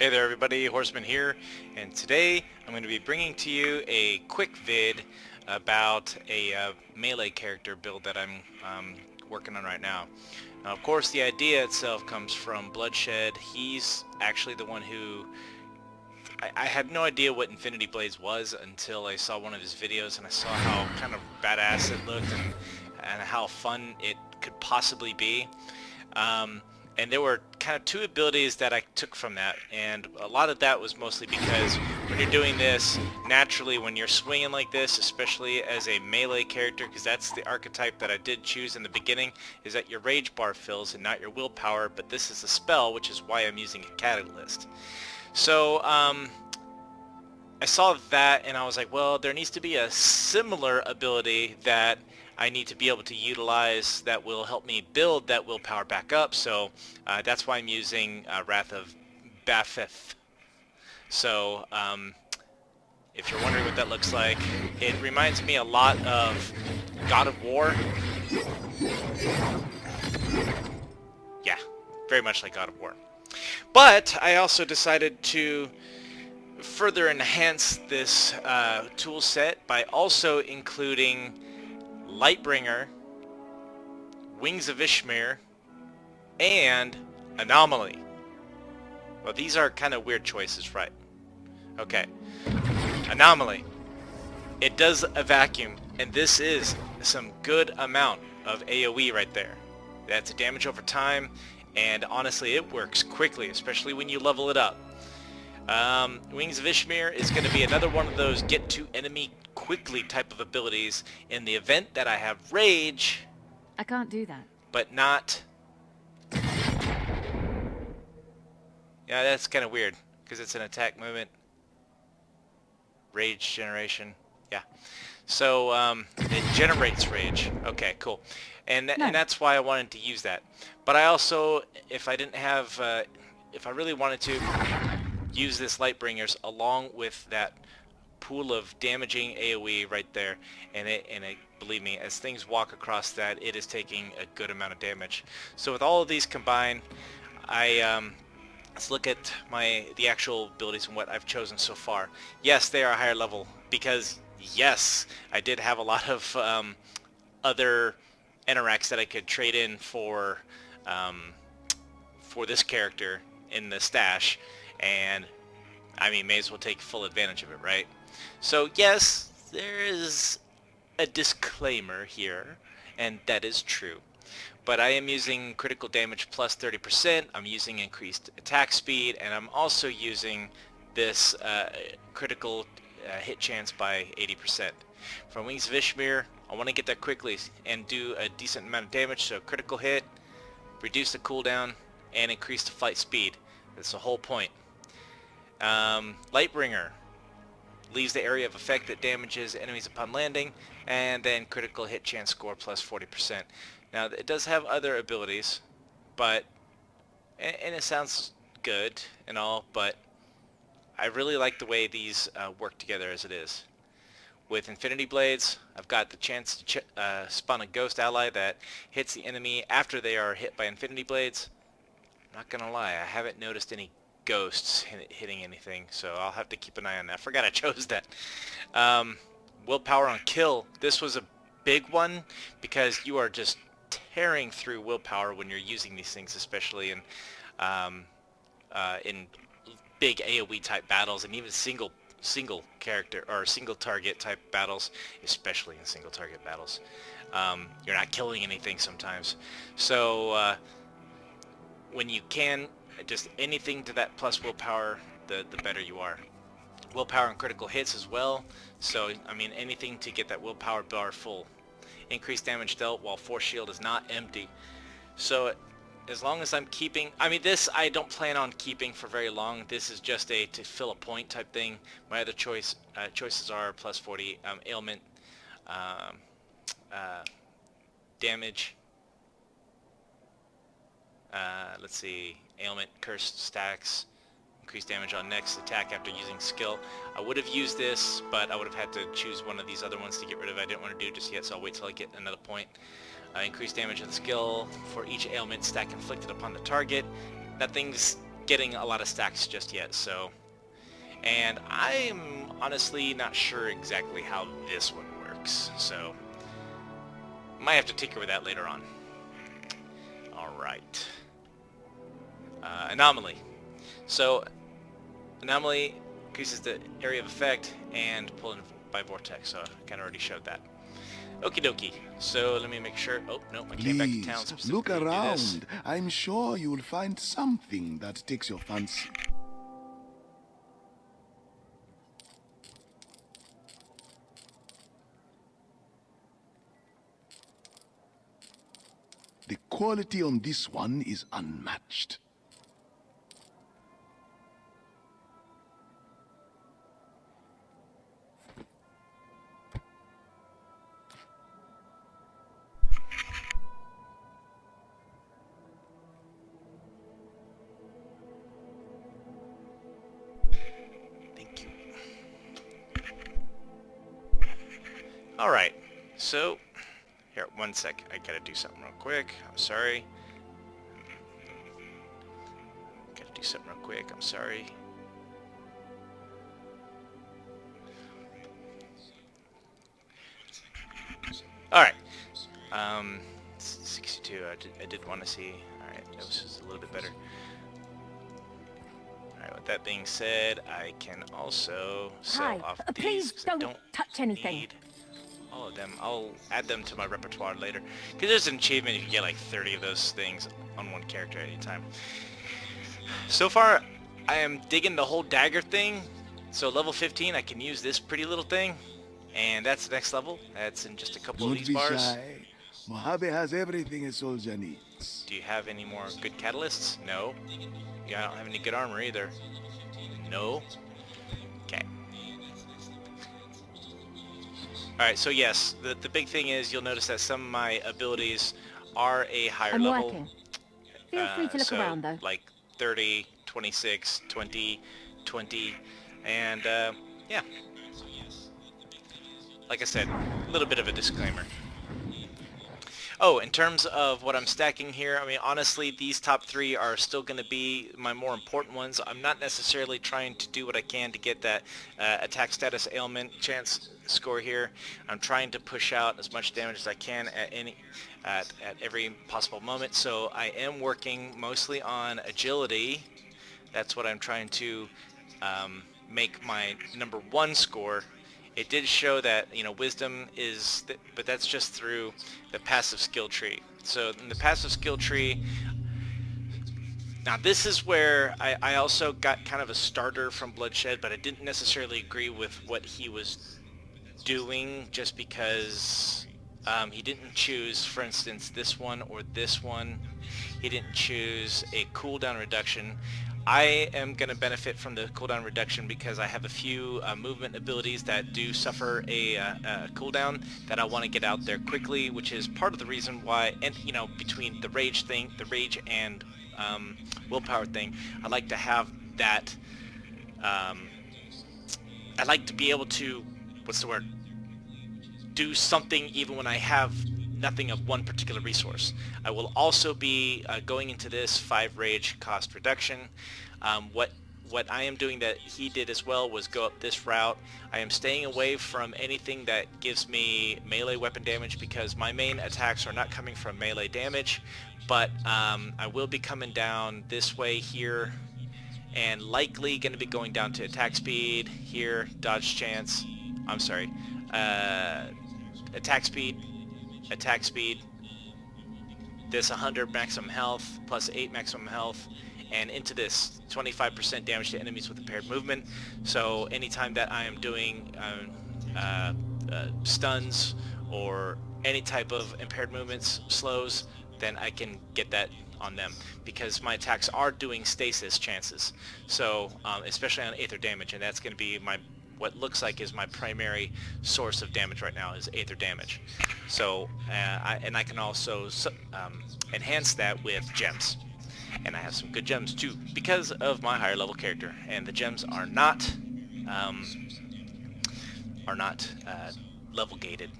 Hey there everybody, Horseman here, and today I'm going to be bringing to you a quick vid about a melee character build that I'm working on right now. Now, of course, the idea itself comes from Bluddshed. He's actually the one who... I had no idea what Infinity Blades was until I saw one of his videos and I saw how kind of badass it looked and how fun it could possibly be. And there were kind of two abilities that I took from that, and a lot of that was mostly because when you're doing this, naturally when you're swinging like this, especially as a melee character, because that's the archetype that I did choose in the beginning, is that your rage bar fills and not your willpower, but this is a spell, which is why I'm using a catalyst. So, I saw that and I was like, well, there needs to be a similar ability that I need to be able to utilize that will help me build that willpower back up. So that's why I'm using Wrath of BLUFFS. So if you're wondering what that looks like, it reminds me a lot of God of War. Yeah, very much like God of War. But I also decided to further enhance this tool set by also including Lightbringer, Wings of Ishmir, and Anomaly. Well, these are kind of weird choices, right? Okay. Anomaly. It does a vacuum, and this is some good amount of AoE right there. That's a damage over time, and honestly, it works quickly, especially when you level it up. Wings of Ishmir is going to be another one of those get to enemy quickly type of abilities in the event that I have rage. I can't do that. But not... Yeah, that's kind of weird, because it's an attack movement. Rage generation. Yeah. So, it generates rage. Okay, cool. And that's why I wanted to use that. But I also, if I didn't have... if I really wanted to use this Lightbringers along with that pool of damaging AoE right there, and it believe me, as things walk across that, it is taking a good amount of damage. So with all of these combined, let's look at the actual abilities and what I've chosen so far. Yes, they are a higher level because yes, I did have a lot of other Eneracs that I could trade in for this character in the stash, and I mean, may as well take full advantage of it, right? So yes, there is a disclaimer here, and that is true. But I am using critical damage plus 30%, I'm using increased attack speed, and I'm also using this critical hit chance by 80%. From Wings of Ishmir, I want to get that quickly and do a decent amount of damage, so critical hit, reduce the cooldown, and increase the flight speed. That's the whole point. Lightbringer leaves the area of effect that damages enemies upon landing, and then critical hit chance score plus 40%. Now it does have other abilities, but and it sounds good and all, but I really like the way these work together as it is. With Infinity Blades, I've got the chance to spawn a ghost ally that hits the enemy after they are hit by Infinity Blades. I'm not gonna lie, I haven't noticed any ghosts hitting anything, so I'll have to keep an eye on that. I forgot I chose that. Willpower on kill. This was a big one because you are just tearing through willpower when you're using these things, especially in big AoE type battles and even single character or single target type battles, especially in single target battles. You're not killing anything sometimes, so when you can, just anything to that plus willpower, the better you are. Willpower and critical hits as well, so I mean anything to get that willpower bar full. Increased damage dealt while force shield is not empty. So as long as I'm keeping, I mean this I don't plan on keeping for very long. This is just to fill a point type thing. My other choices are plus 40 ailment, damage. Let's see, ailment, cursed stacks, increased damage on next attack after using skill. I would have used this, but I would have had to choose one of these other ones to get rid of. I didn't want to do just yet, so I'll wait till I get another point. Increased damage on skill for each ailment stack inflicted upon the target. Nothing's getting a lot of stacks just yet, so... And I'm honestly not sure exactly how this one works, so... Might have to tinker with that later on. Alright. Anomaly. So, Anomaly increases the area of effect and pull in by vortex, so I kind of already showed that. Okie dokie. So let me make sure. Oh no, I came back to town. Please, look around. I'm sure you'll find something that takes your fancy. The quality on this one is unmatched. Thank you. Alright, so here, one sec. I gotta do something real quick. I'm sorry. Gotta do something real quick. I'm sorry. Alright. 62. I did want to see. Alright, that was just a little bit better. Alright, with that being said, I can also sell off these. Please don't touch anything. Need all of them. I'll add them to my repertoire later. Because there's an achievement you can get like 30 of those things on one character at any time. So far, I am digging the whole dagger thing. So level 15, I can use this pretty little thing. And that's the next level. That's in just a couple of these bars. Shy. Mojave has everything a soldier needs. Do you have any more good catalysts? No. Yeah, I don't have any good armor either. No. Okay. Alright, so yes, the big thing is you'll notice that some of my abilities are a higher I'm level. working. Feel free to look so around though. Like 30, 26, 20, 20, and yeah. Like I said, a little bit of a disclaimer. Oh, in terms of what I'm stacking here, I mean, honestly, these top three are still going to be my more important ones. I'm not necessarily trying to do what I can to get that attack status ailment chance score here. I'm trying to push out as much damage as I can at every possible moment. So I am working mostly on agility. That's what I'm trying to make my #1 score. It did show that, you know, wisdom is, but that's just through the passive skill tree. So in the passive skill tree, now this is where I also got kind of a starter from Bloodshed, but I didn't necessarily agree with what he was doing just because he didn't choose, for instance, this one or this one. He didn't choose a cooldown reduction. I am going to benefit from the cooldown reduction because I have a few movement abilities that do suffer a cooldown that I want to get out there quickly, which is part of the reason why, and you know, between the rage and willpower thing, I like to have that. I like to be able to, what's the word? Do something even when I have nothing of one particular resource. I will also be going into this 5 rage cost reduction. What I am doing that he did as well was go up this route. I am staying away from anything that gives me melee weapon damage because my main attacks are not coming from melee damage, but I will be coming down this way here and likely going to be going down to attack speed here, dodge chance, I'm sorry, attack speed, this 100 maximum health, plus 8 maximum health, and into this 25% damage to enemies with impaired movement. So anytime that I am doing stuns or any type of impaired movements, slows, then I can get that on them because my attacks are doing stasis chances. So especially on Aether damage, and that's going to be my what looks like is my primary source of damage right now is Aether damage. So, I can also enhance that with gems. And I have some good gems too, because of my higher level character. And the gems are not level gated.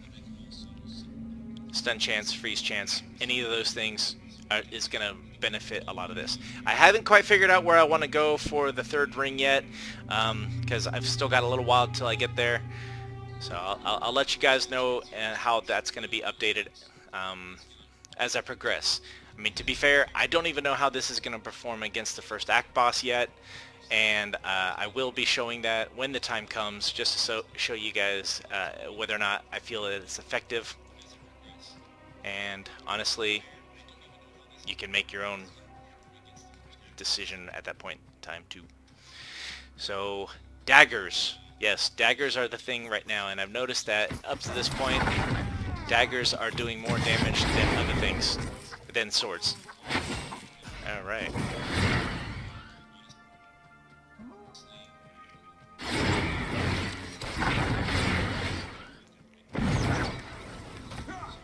Stun chance, freeze chance, any of those things is gonna benefit a lot of this. I haven't quite figured out where I want to go for the third ring yet, because I've still got a little while till I get there. So I'll let you guys know how that's going to be updated as I progress. I mean, to be fair, I don't even know how this is going to perform against the first act boss yet, and I will be showing that when the time comes, just to show you guys whether or not I feel that it's effective. And honestly, you can make your own decision at that point in time too. So, daggers. Yes, daggers are the thing right now, and I've noticed that up to this point, daggers are doing more damage than other things, than swords. Alright.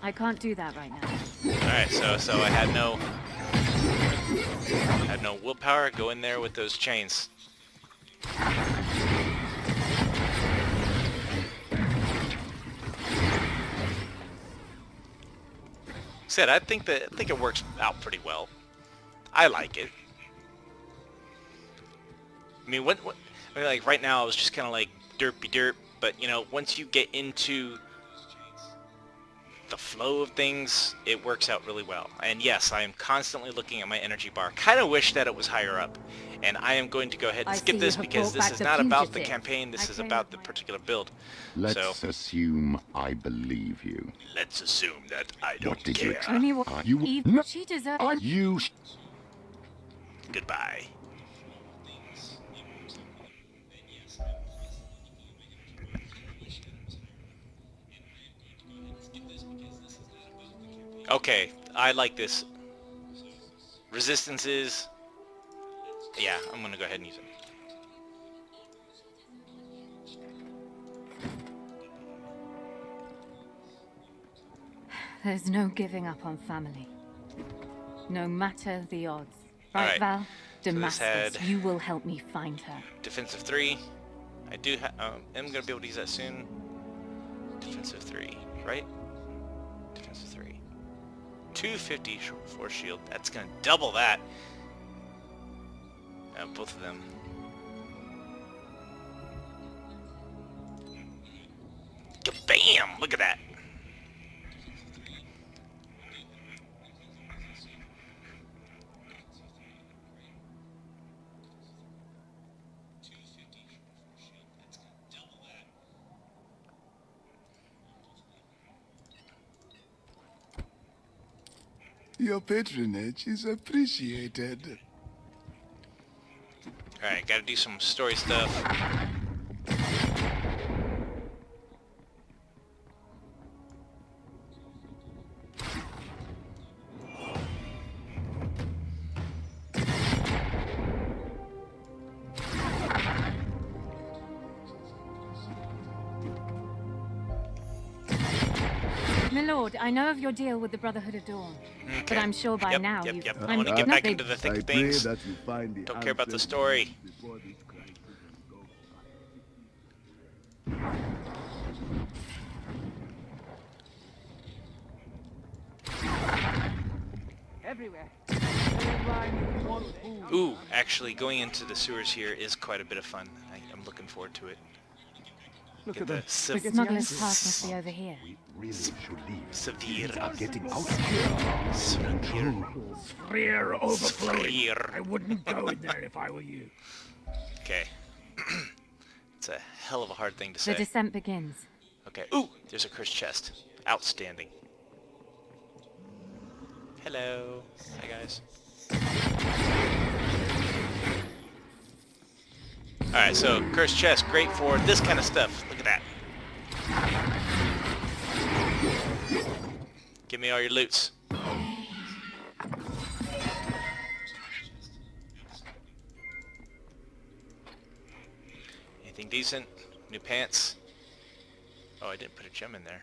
I can't do that right now. Alright, so I had no willpower. Go in there with those chains. Said I think it works out pretty well. I like it. I mean, I mean, like right now I was just kind of like derpy derp, but you know, once you get into the flow of things, it works out really well. And yes, I am constantly looking at my energy bar. Kind of wish that it was higher up. And I am going to go ahead and skip this because this is not about the campaign, this is about the particular build. Let's assume I believe you. Let's assume that I don't What did you care. Only what You she deserves. you Goodbye. Okay, I like this. Resistances. Yeah, I'm gonna go ahead and use it. There's no giving up on family. No matter the odds. Right, Alright, Val? so this Damascus, had- you will help me find her. Defensive 3. I do am gonna be able to use that soon. Defensive 3, right? Defensive 3. 250 force shield. That's gonna double that. Both of them. Bam! Look at that. Your patronage is appreciated. Alright, gotta do some story stuff. My lord, I know of your deal with the Brotherhood of Dawn. Okay. But I'm sure by now Yep. you've... I want to get No, back they- into the thick I of pray things. that you find the Don't care about the answers story. before this crisis goes Everywhere. Ooh, actually, going into the sewers here is quite a bit of fun. I'm looking forward to it. Look Get at the that. The smuggler's pass must be over here. We really should leave. severe. Are getting out of here. Sphere overflowing. Severe. I wouldn't go in there if I were you. Okay. It's a hell of a hard thing to The say. descent begins. Okay. Ooh, there's a cursed chest. Outstanding. Hello. Hi, guys. Alright, so cursed chest, great for this kind of stuff. Look at that. Give me all your loots. Anything decent? New pants? Oh, I didn't put a gem in there.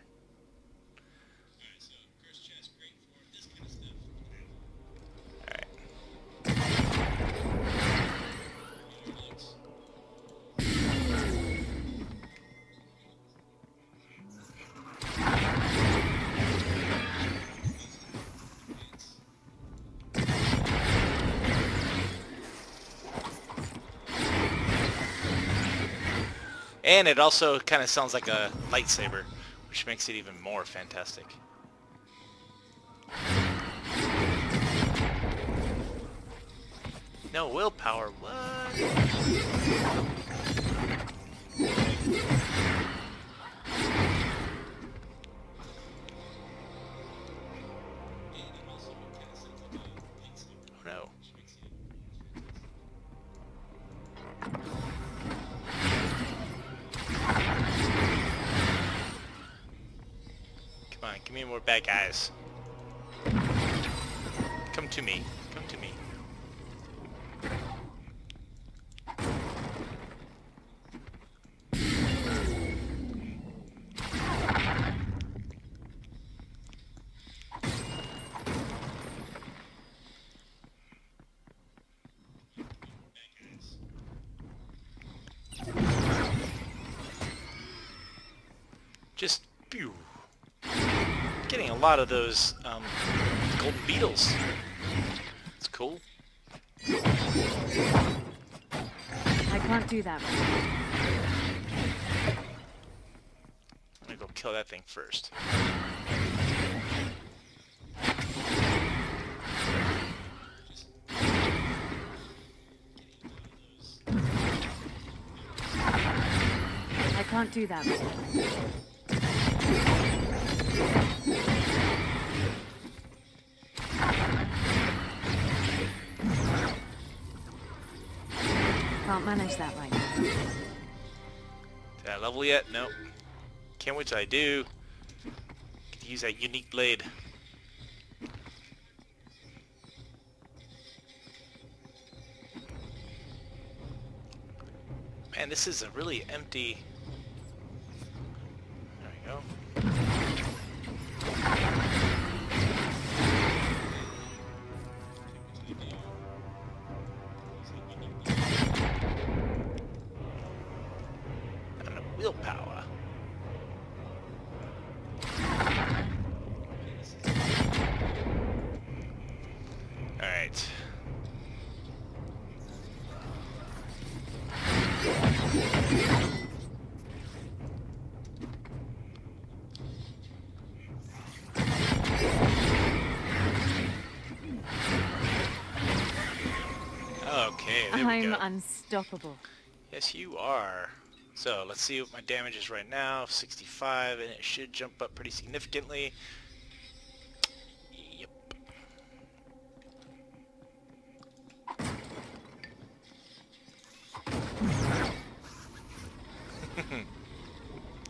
Alright. And it also kind of sounds like a lightsaber, which makes it even more fantastic. No willpower, what? Oh no. Come on, give me more bad guys. Come to me. Come to me. Just pew. Getting a lot of those golden beetles. It's cool. I can't do that. I'm gonna go kill that thing first. I can't do that. Can't manage that right now. Did I level yet? Nope. Can't wait till I do. Get to use that unique blade. Man, this is a really empty... There we go. And a willpower. Alright. Okay, there we I'm go. unstoppable. Yes, you are. So, let's see what my damage is right now. 65, and it should jump up pretty significantly. Yep.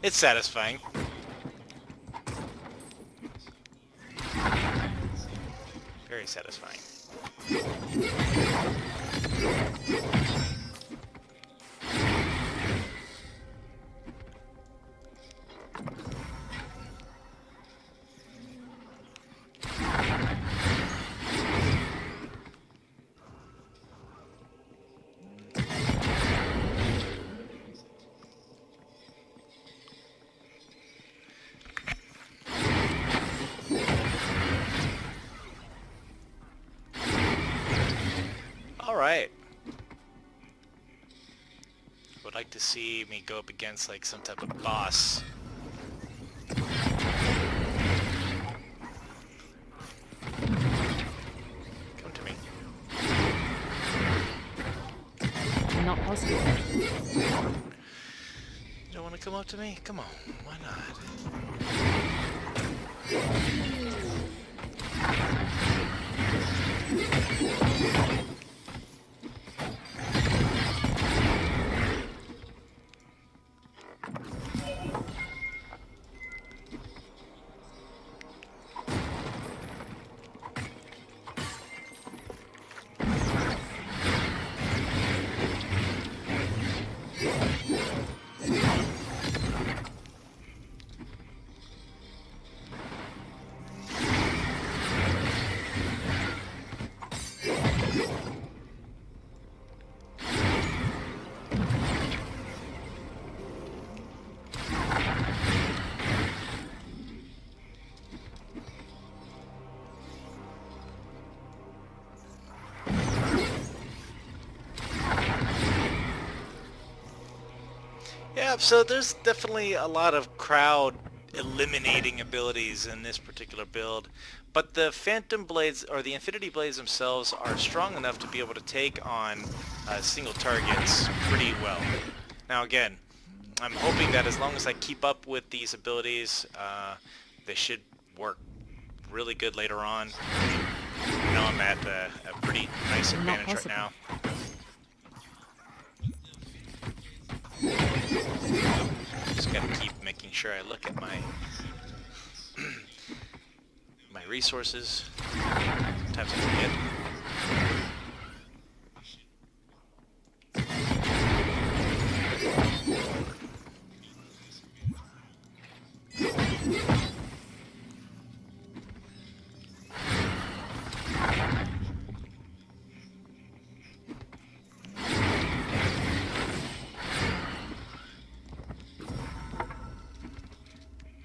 It's satisfying. Very satisfying. Alright. Would like to see me go up against like some type of boss. Come to me. Not possible. You don't want to come up to me? Come on, why not? Yeah, so there's definitely a lot of crowd eliminating abilities in this particular build, but the Phantom Blades, or the Infinity Blades themselves, are strong enough to be able to take on single targets pretty well. Now again, I'm hoping that as long as I keep up with these abilities, they should work really good later on. I know I'm at a pretty nice advantage right now. Just gotta keep making sure I look at my my resources. Sometimes I forget.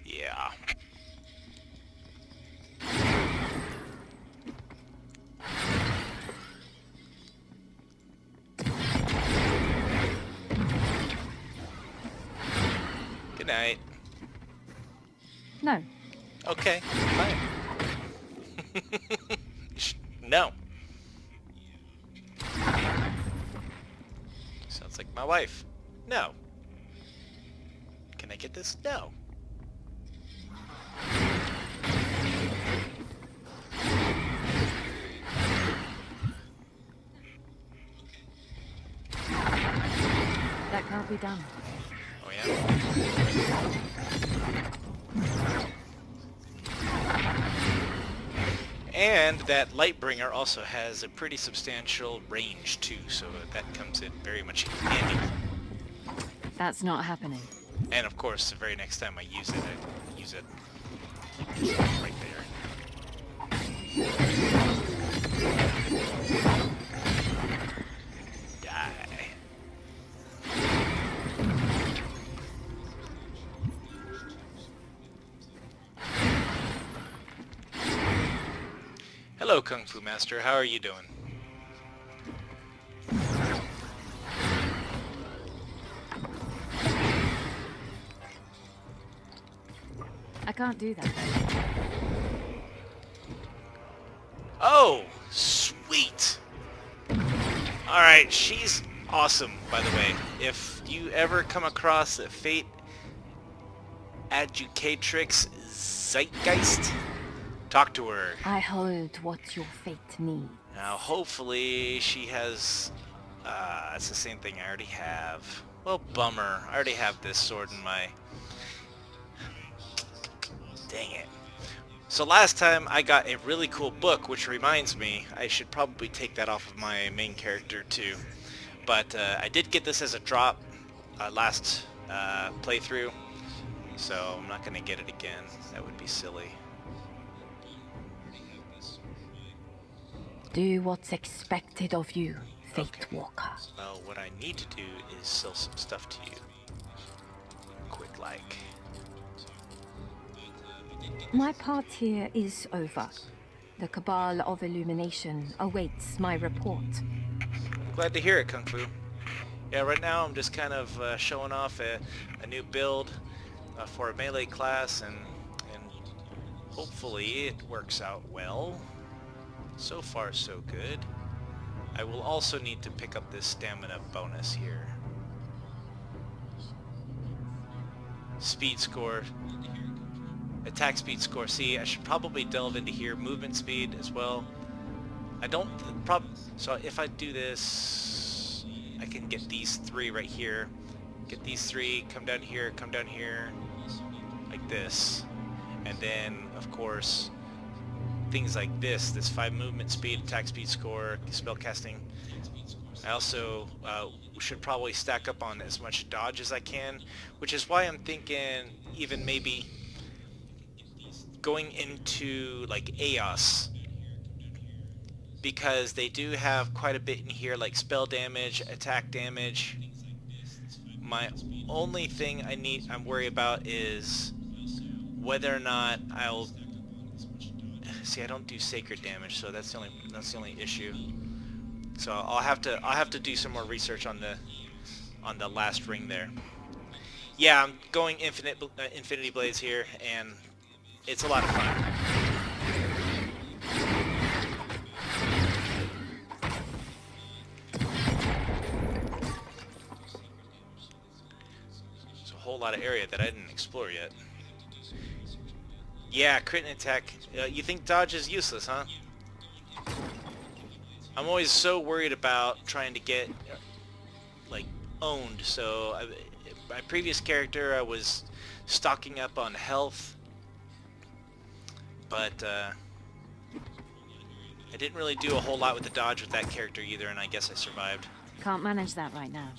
Yeah. Good night. No. Okay, fine. No. Sounds like my wife. No. Can I get this? No. That can't be done. Oh yeah? And that Lightbringer also has a pretty substantial range too, so that comes in very much handy. That's not happening. And of course, the very next time I use it right there. Die. Hello, Kung Fu Master. How are you doing? I can't do that. Oh, sweet. Alright, she's awesome, by the way. If you ever come across a Fate Educatrix Zeitgeist, talk to her. I hold what your fate needs. Now, hopefully she has... it's the same thing I already have. Well, bummer. I already have this sword in my... Dang it. So last time I got a really cool book, which reminds me, I should probably take that off of my main character too. But I did get this as a drop last playthrough, so I'm not going to get it again. That would be silly. Do what's expected of you, Fate Okay. Walker. Well, what I need to do is sell some stuff to you. Quick like. My part here is over. The Cabal of Illumination awaits my report. Glad to hear it, Kung Fu. Yeah, right now I'm just kind of showing off a new build for a melee class, and hopefully it works out well. So far, so good. I will also need to pick up this stamina bonus here. Speed score. Attack speed score. See, I should probably delve into here. Movement speed as well. I don't... So if I do this, I can get these three right here. Get these three, come down here, like this. And then, of course, things like this 5 movement speed, attack speed score, spell casting. I also should probably stack up on as much dodge as I can, which is why I'm thinking even maybe going into like AOS, because they do have quite a bit in here, like spell damage, attack damage. My only thing I'm worried about is whether or not I'll see. I don't do sacred damage, so that's the only issue. So I'll have to do some more research on the last ring there. Yeah, I'm going Infinity Blades here, and it's a lot of fun. There's a whole lot of area that I didn't explore yet. Yeah, crit and attack. You think dodge is useless, huh? I'm always so worried about trying to get, like, owned, so my previous character I was stocking up on health, but I didn't really do a whole lot with the dodge with that character either, and I guess I survived. Can't manage that right now.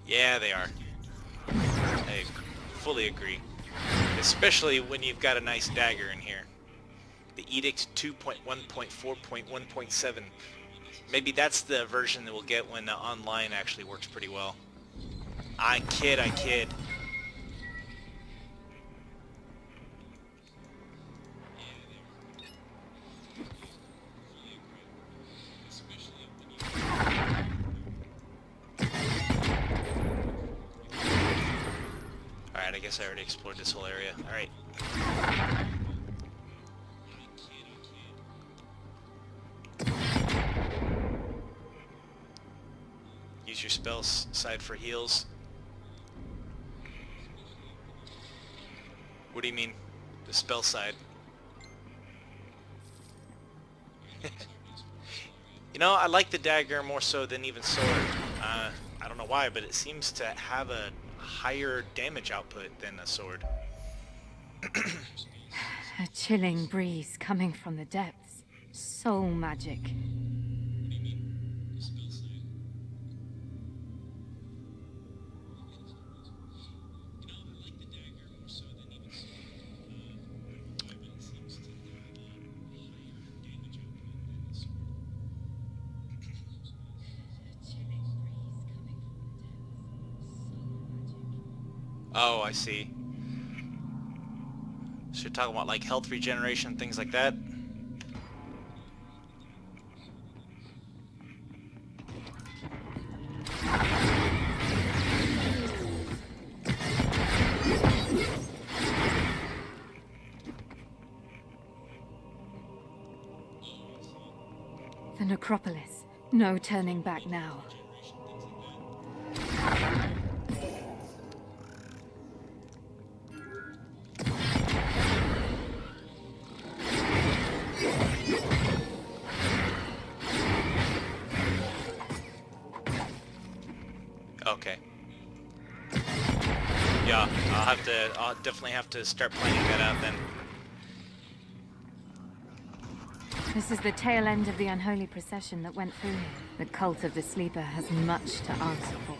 Yeah, they are. I fully agree. Especially when you've got a nice dagger in here. The Edict 2.1.4.1.7. Maybe that's the version that we'll get when the online actually works pretty well. I kid. Alright, I guess I already explored this whole area. Alright. Use your spell side for heals. What do you mean? The spell side? You know, I like the dagger more so than even sword. I don't know why, but it seems to have a higher damage output than a sword. A chilling breeze coming from the depths. So magic. Oh, I see. So you're talking about like health regeneration, things like that? The Necropolis. No turning back now. Okay. Yeah, I'll definitely have to start planning that out then. This is the tail end of the unholy procession that went through here. The cult of the Sleeper has much to answer for.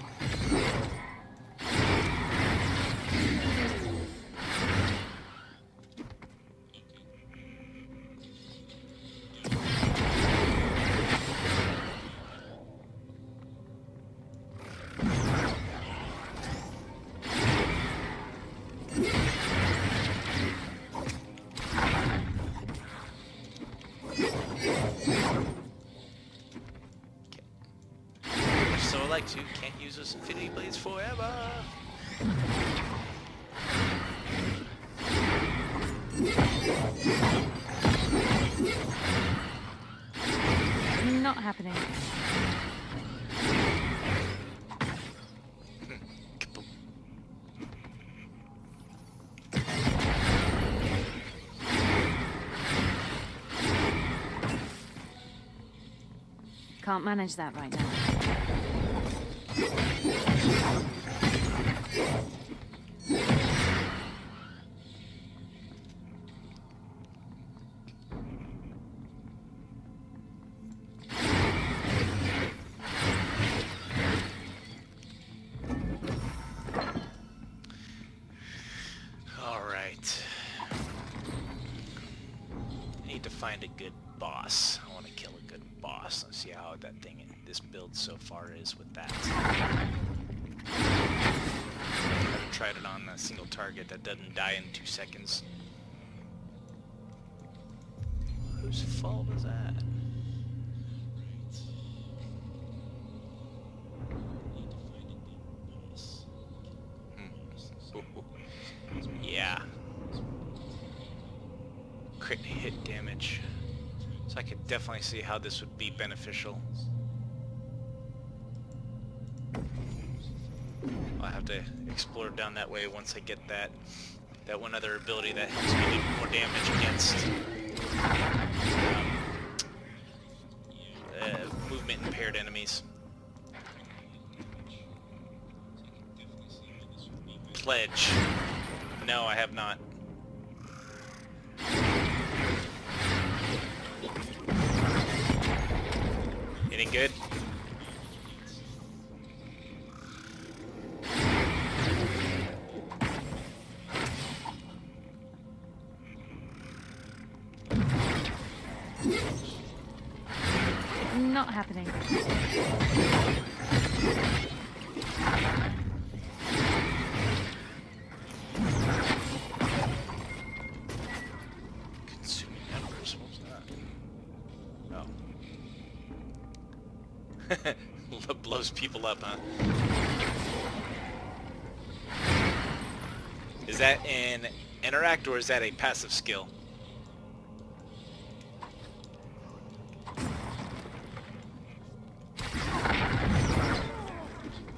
So I like to, can't use those Infinity Blades forever. Not happening. Can't manage that right now. Alright. I need to find a good boss. I want to kill a good boss. Let's see how that thing, this build so far is with that. I haven't tried it on a single target that doesn't die in 2 seconds. Whose fault is that? crit hit damage. So I could definitely see how this would be beneficial. I'll have to explore down that way once I get that one other ability that helps me do more damage against movement impaired enemies. Pledge. No, I have not. Any good? Not happening. Consuming embers. What was that? Oh. Blows people up, huh? Is that an interact or is that a passive skill?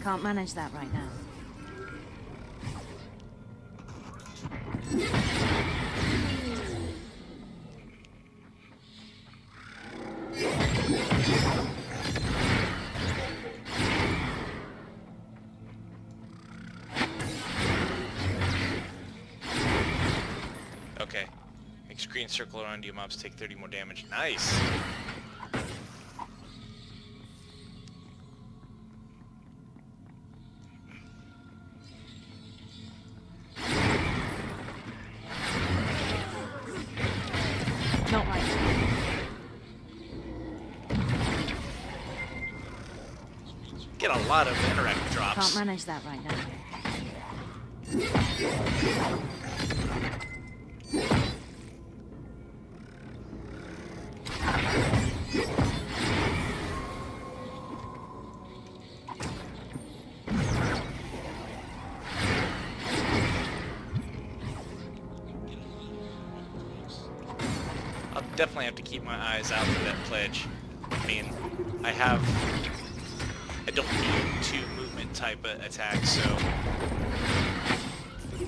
Can't manage that right now. Okay. Makes green circle around you, mobs take 30 more damage. Nice! Not right. Get a lot of interact drops. Can't manage that right now. I'll definitely have to keep my eyes out for that pledge. I mean, I don't need 2 movement type attacks, so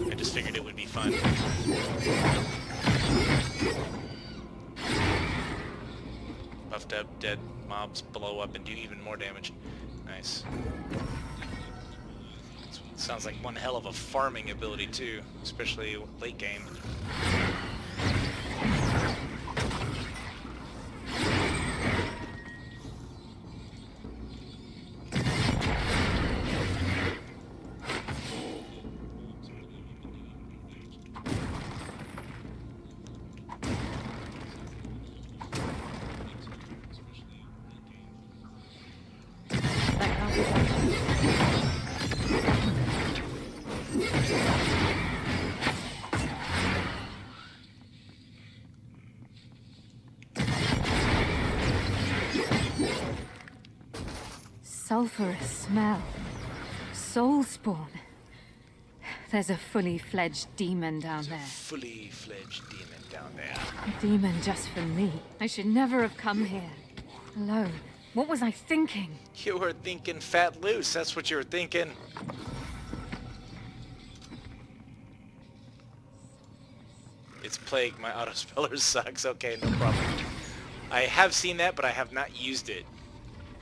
I just figured it would be fun. Buffed up, dead mobs blow up and do even more damage. Nice. Sounds like one hell of a farming ability too, especially late game. Sulphurous smell. Soul spawn. There's a fully fledged demon down there. Fully fledged demon down there. A demon just for me. I should never have come here. Alone. What was I thinking? You were thinking fat loose, that's what you were thinking. It's plague, my autospeller sucks. Okay, no problem. I have seen that, but I have not used it.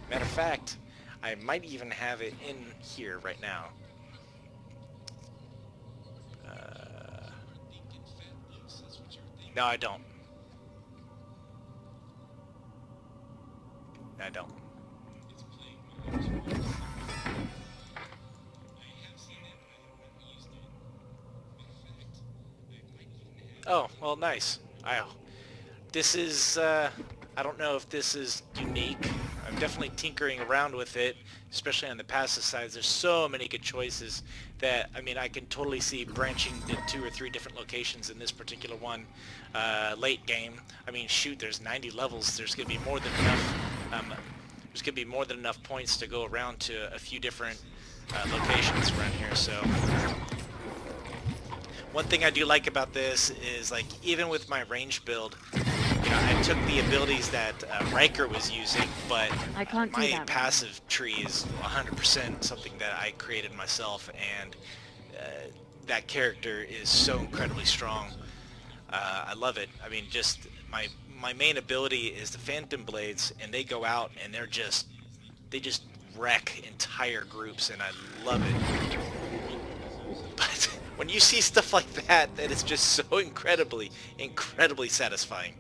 Matter of fact, I might even have it in here right now. No, I don't. I don't. Oh, well, nice. This is, I don't know if this is unique. I'm definitely tinkering around with it, especially on the passive sides. There's so many good choices that, I mean, I can totally see branching to 2 or 3 different locations in this particular one late game. I mean, shoot, there's 90 levels. There's going to be more than enough. There's going to be more than enough points to go around to a few different locations around here. So one thing I do like about this is, like, even with my range build, you know, I took the abilities that Riker was using, but I can't do my that right passive tree is 100% something that I created myself, and that character is so incredibly strong. I love it. I mean, just my main ability is the Phantom Blades, and they go out and they just wreck entire groups, and I love it. But when you see stuff like that is just so incredibly satisfying.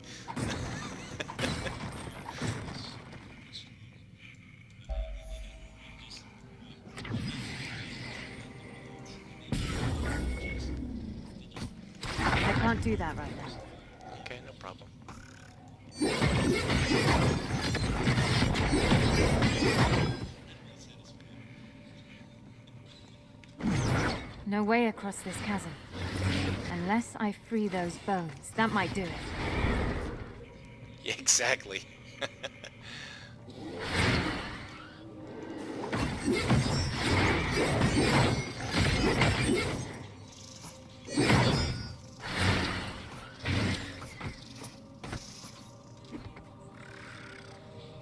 I can't do that right now. Okay, no problem. No way across this chasm. Unless I free those bones, that might do it. Yeah, exactly.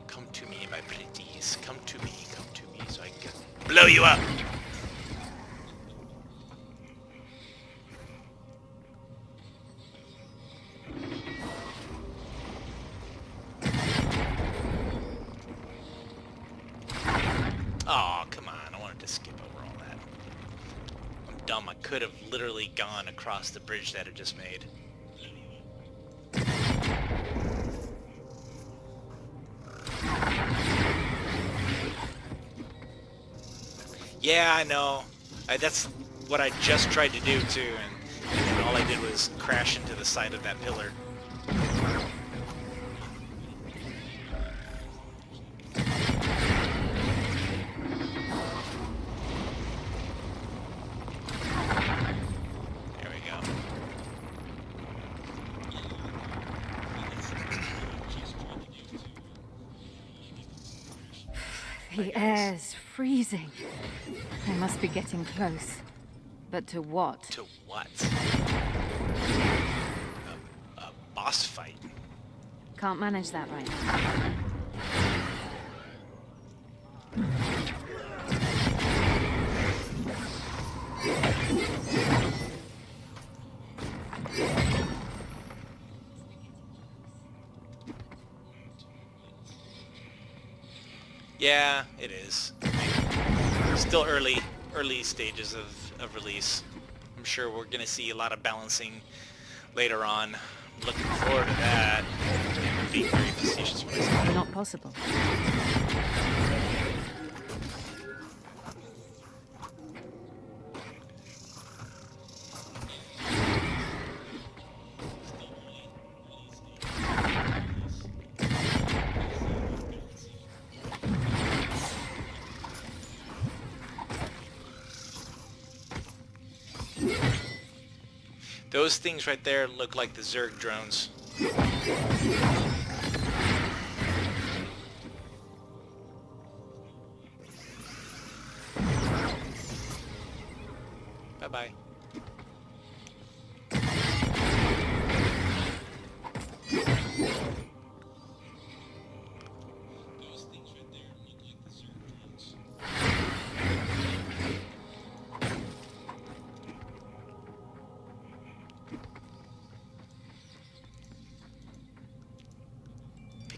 Come to me, my pretties. Come to me so I can blow you up. Oh, come on. I wanted to skip over all that. I'm dumb. I could have literally gone across the bridge that it just made. Yeah, I know. That's what I just tried to do, too, and all I did was crash into the side of that pillar. The air's freezing. I must be getting close. But to what? To what? A boss fight. Can't manage that right now. Yeah, it is. I mean, still early stages of release. I'm sure we're gonna see a lot of balancing later on. Looking forward to that. I'm being very facetious when I say that. Not possible. Those things right there look like the Zerg drones. Bye-bye.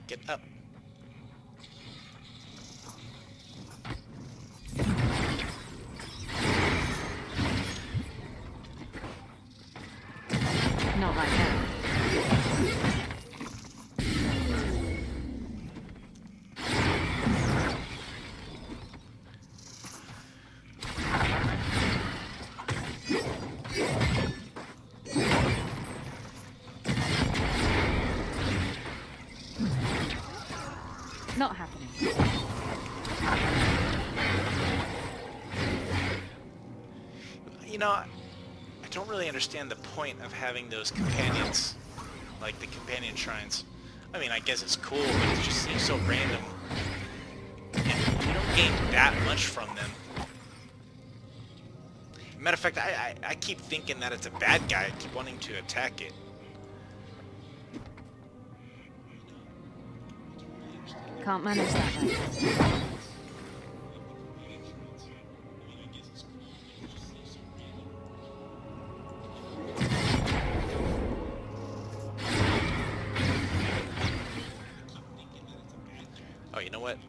Get up. Not right now. Not happening. You know, I don't really understand the point of having those companions, like the companion shrines. I mean, I guess it's cool, but it just seems so random. And you don't gain that much from them. Matter of fact, I keep thinking that it's a bad guy. I keep wanting to attack it. Can't manage that way. Oh, you know what?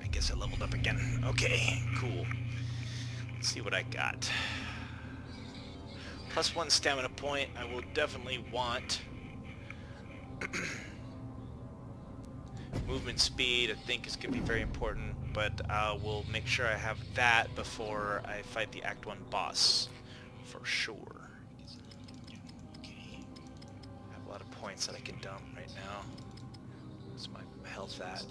I guess I leveled up again. Okay, cool. Let's see what I got. +1 stamina point. I will definitely want movement speed. I think is going to be very important, but I will make sure I have that before I fight the Act 1 boss, for sure. Okay. I have a lot of points that I can dump right now. What's my health at?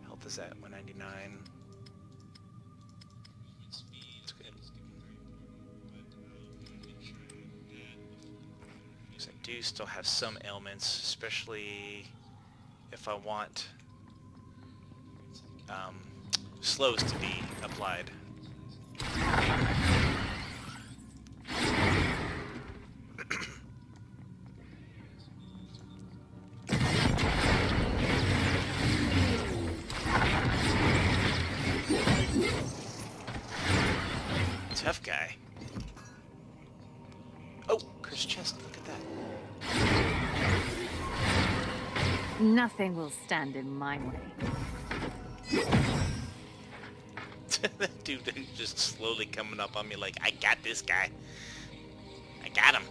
Health is at 199. That's good. Because I do still have some ailments, especially if I want slows to be applied. Tough guy. Oh, Chris chest, look at that. Nothing will stand in my way. That dude just slowly coming up on me like, I got this guy. I got him.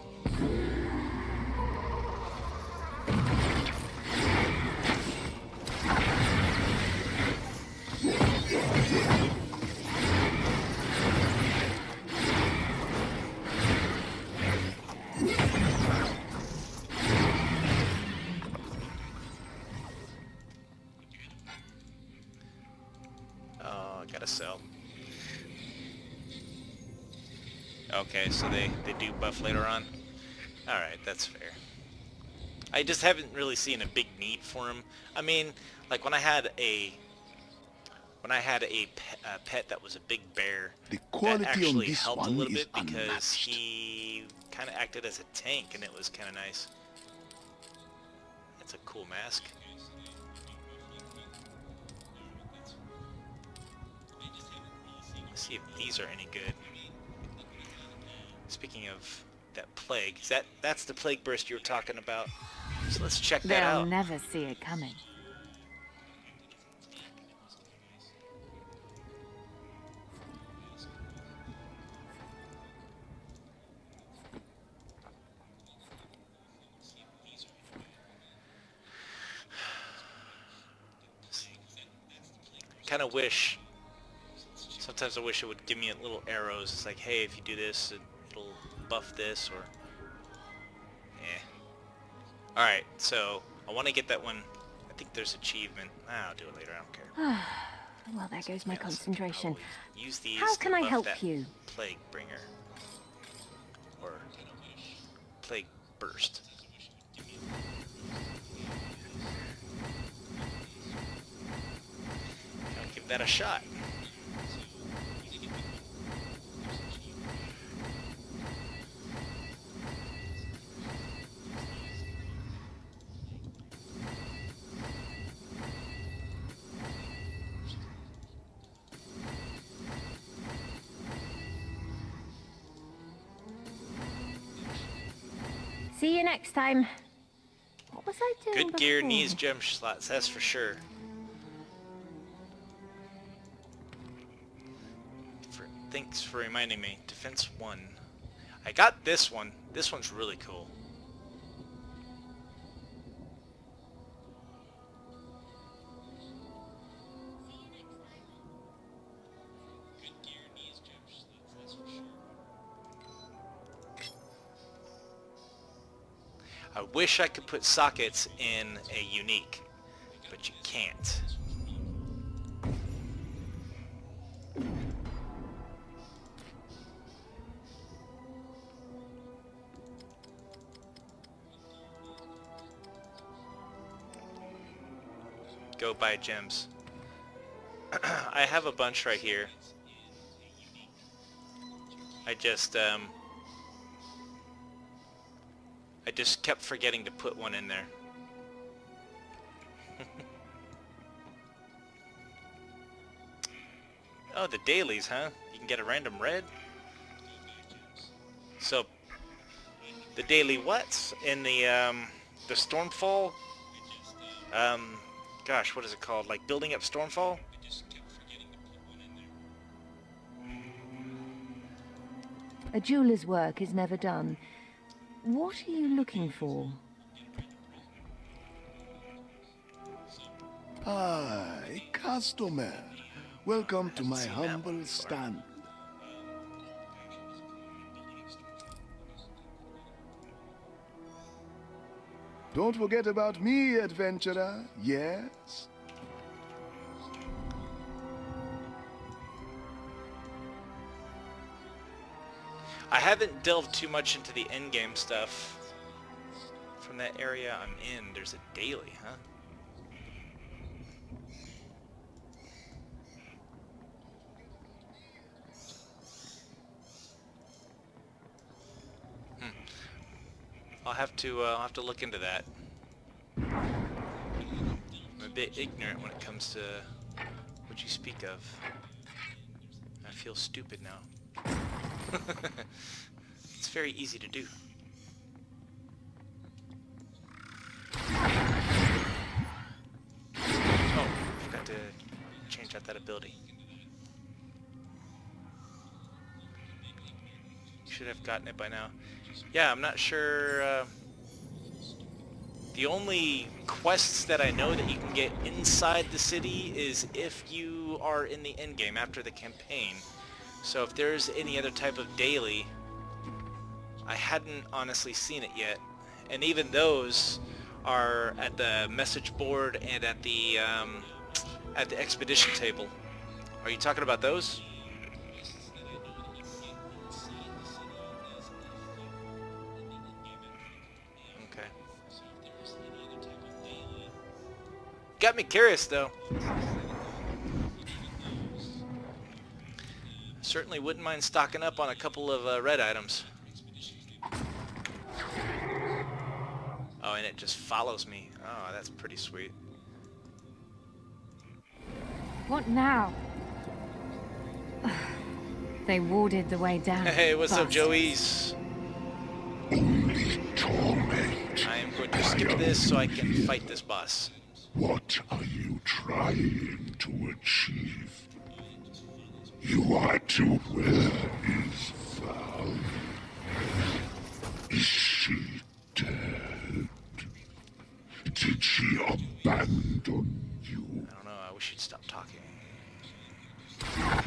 Oh, I gotta sell. Okay, so they do buff later on. Alright, that's fair. I just haven't really seen a big need for him. I mean, like when I had a pet that was a big bear, The that quality on actually this helped a one little is bit because unmatched. he kind of acted as a tank, and it was kind of nice. That's a cool mask. Let's see if these are any good. Speaking of that plague, that's the plague burst you were talking about. So let's check that They'll out. never see it coming. Kind of wish. Sometimes I wish it would give me little arrows. It's like, hey, if you do this, it'll buff this, or eh. All right, so I want to get that one. I think there's achievement. I'll do it later. I don't care. Well, there goes my Yes, concentration. I'll use these How to can I buff help that you? Plague bringer or plague burst. I'll give that a shot. See you next time. What was I doing Good gear before? needs gem slots, that's for sure. Thanks for reminding me. Defense 1. I got this one. This one's really cool. I wish I could put sockets in a unique, but you can't. Go buy gems. I have a bunch right here. I just kept forgetting to put one in there. Oh, the dailies, huh? You can get a random red? So, the daily what's in the Stormfall? Gosh, what is it called? Like building up Stormfall? A jeweler's work is never done. What are you looking for? Ah, a customer. Welcome to my humble stand. Don't forget about me, adventurer. Yes? I haven't delved too much into the endgame stuff. From that area I'm in, there's a daily, huh? I'll have to look into that. I'm a bit ignorant when it comes to what you speak of. I feel stupid now. It's very easy to do. Oh, forgot to change out that ability. Should have gotten it by now. Yeah, I'm not sure. The only quests that I know that you can get inside the city is if you are in the endgame after the campaign. So if there's any other type of daily, I hadn't honestly seen it yet. And even those are at the message board and at the expedition table. Are you talking about those? Okay. Got me curious though. Certainly wouldn't mind stocking up on a couple of red items. Oh, and it just follows me. Oh, that's pretty sweet. What now? They warded the way down. Hey, what's up, Bastards. Joey's? Only torment. I am going to skip this so I can fight this boss. What are you trying to achieve? You are to where is Val? Is she dead? Did she abandon you? I don't know, I wish you'd stop talking.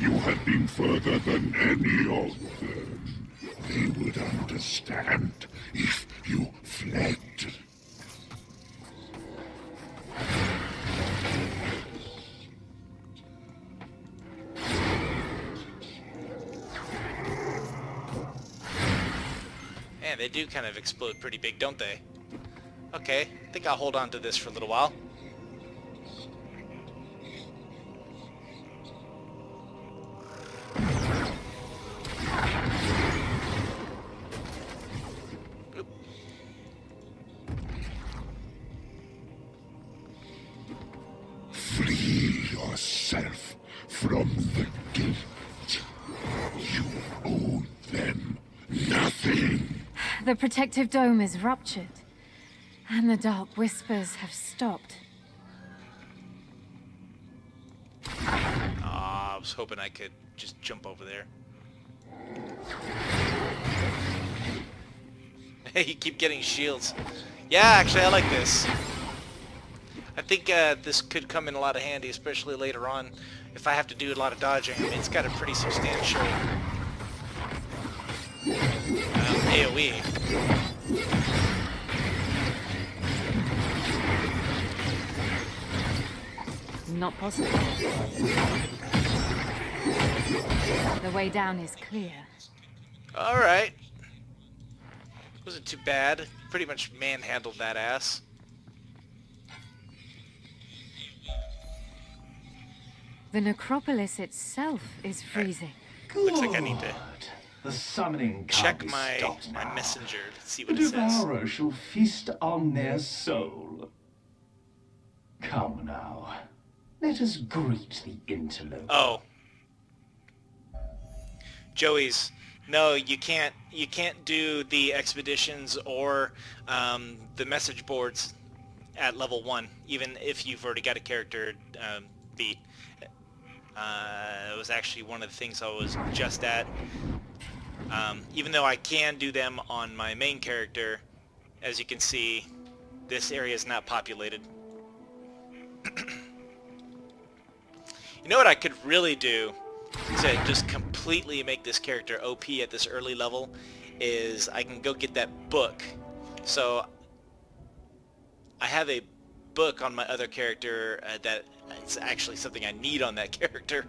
You have been further than any of them. They would understand if you fled. Man, they do kind of explode pretty big, don't they? Okay, I think I'll hold on to this for a little while. Oop. Free yourself from the guilt. You owe them nothing. The protective dome is ruptured, and the dark whispers have stopped. Aw, I was hoping I could just jump over there. Hey, you keep getting shields. Yeah, actually, I like this. I think this could come in a lot of handy, especially later on, if I have to do a lot of dodging. I mean, it's got a pretty substantial AoE. Not possible. The way down is clear. Alright. Wasn't too bad. Pretty much manhandled that ass. The necropolis itself is freezing. Looks like I need to The summoning can't check be my stopped now. messenger to see The what it says. devourer shall feast on their soul. Come now, let us greet the interloper. Oh, Joey's. No, you can't do the expeditions or the message boards at level 1, even if you've already got a character beat. It was actually one of the things I was just at. Even though I can do them on my main character, as you can see, this area is not populated. You know what I could really do to just completely make this character OP at this early level is I can go get that book. So I have a book on my other character that it's actually something I need on that character.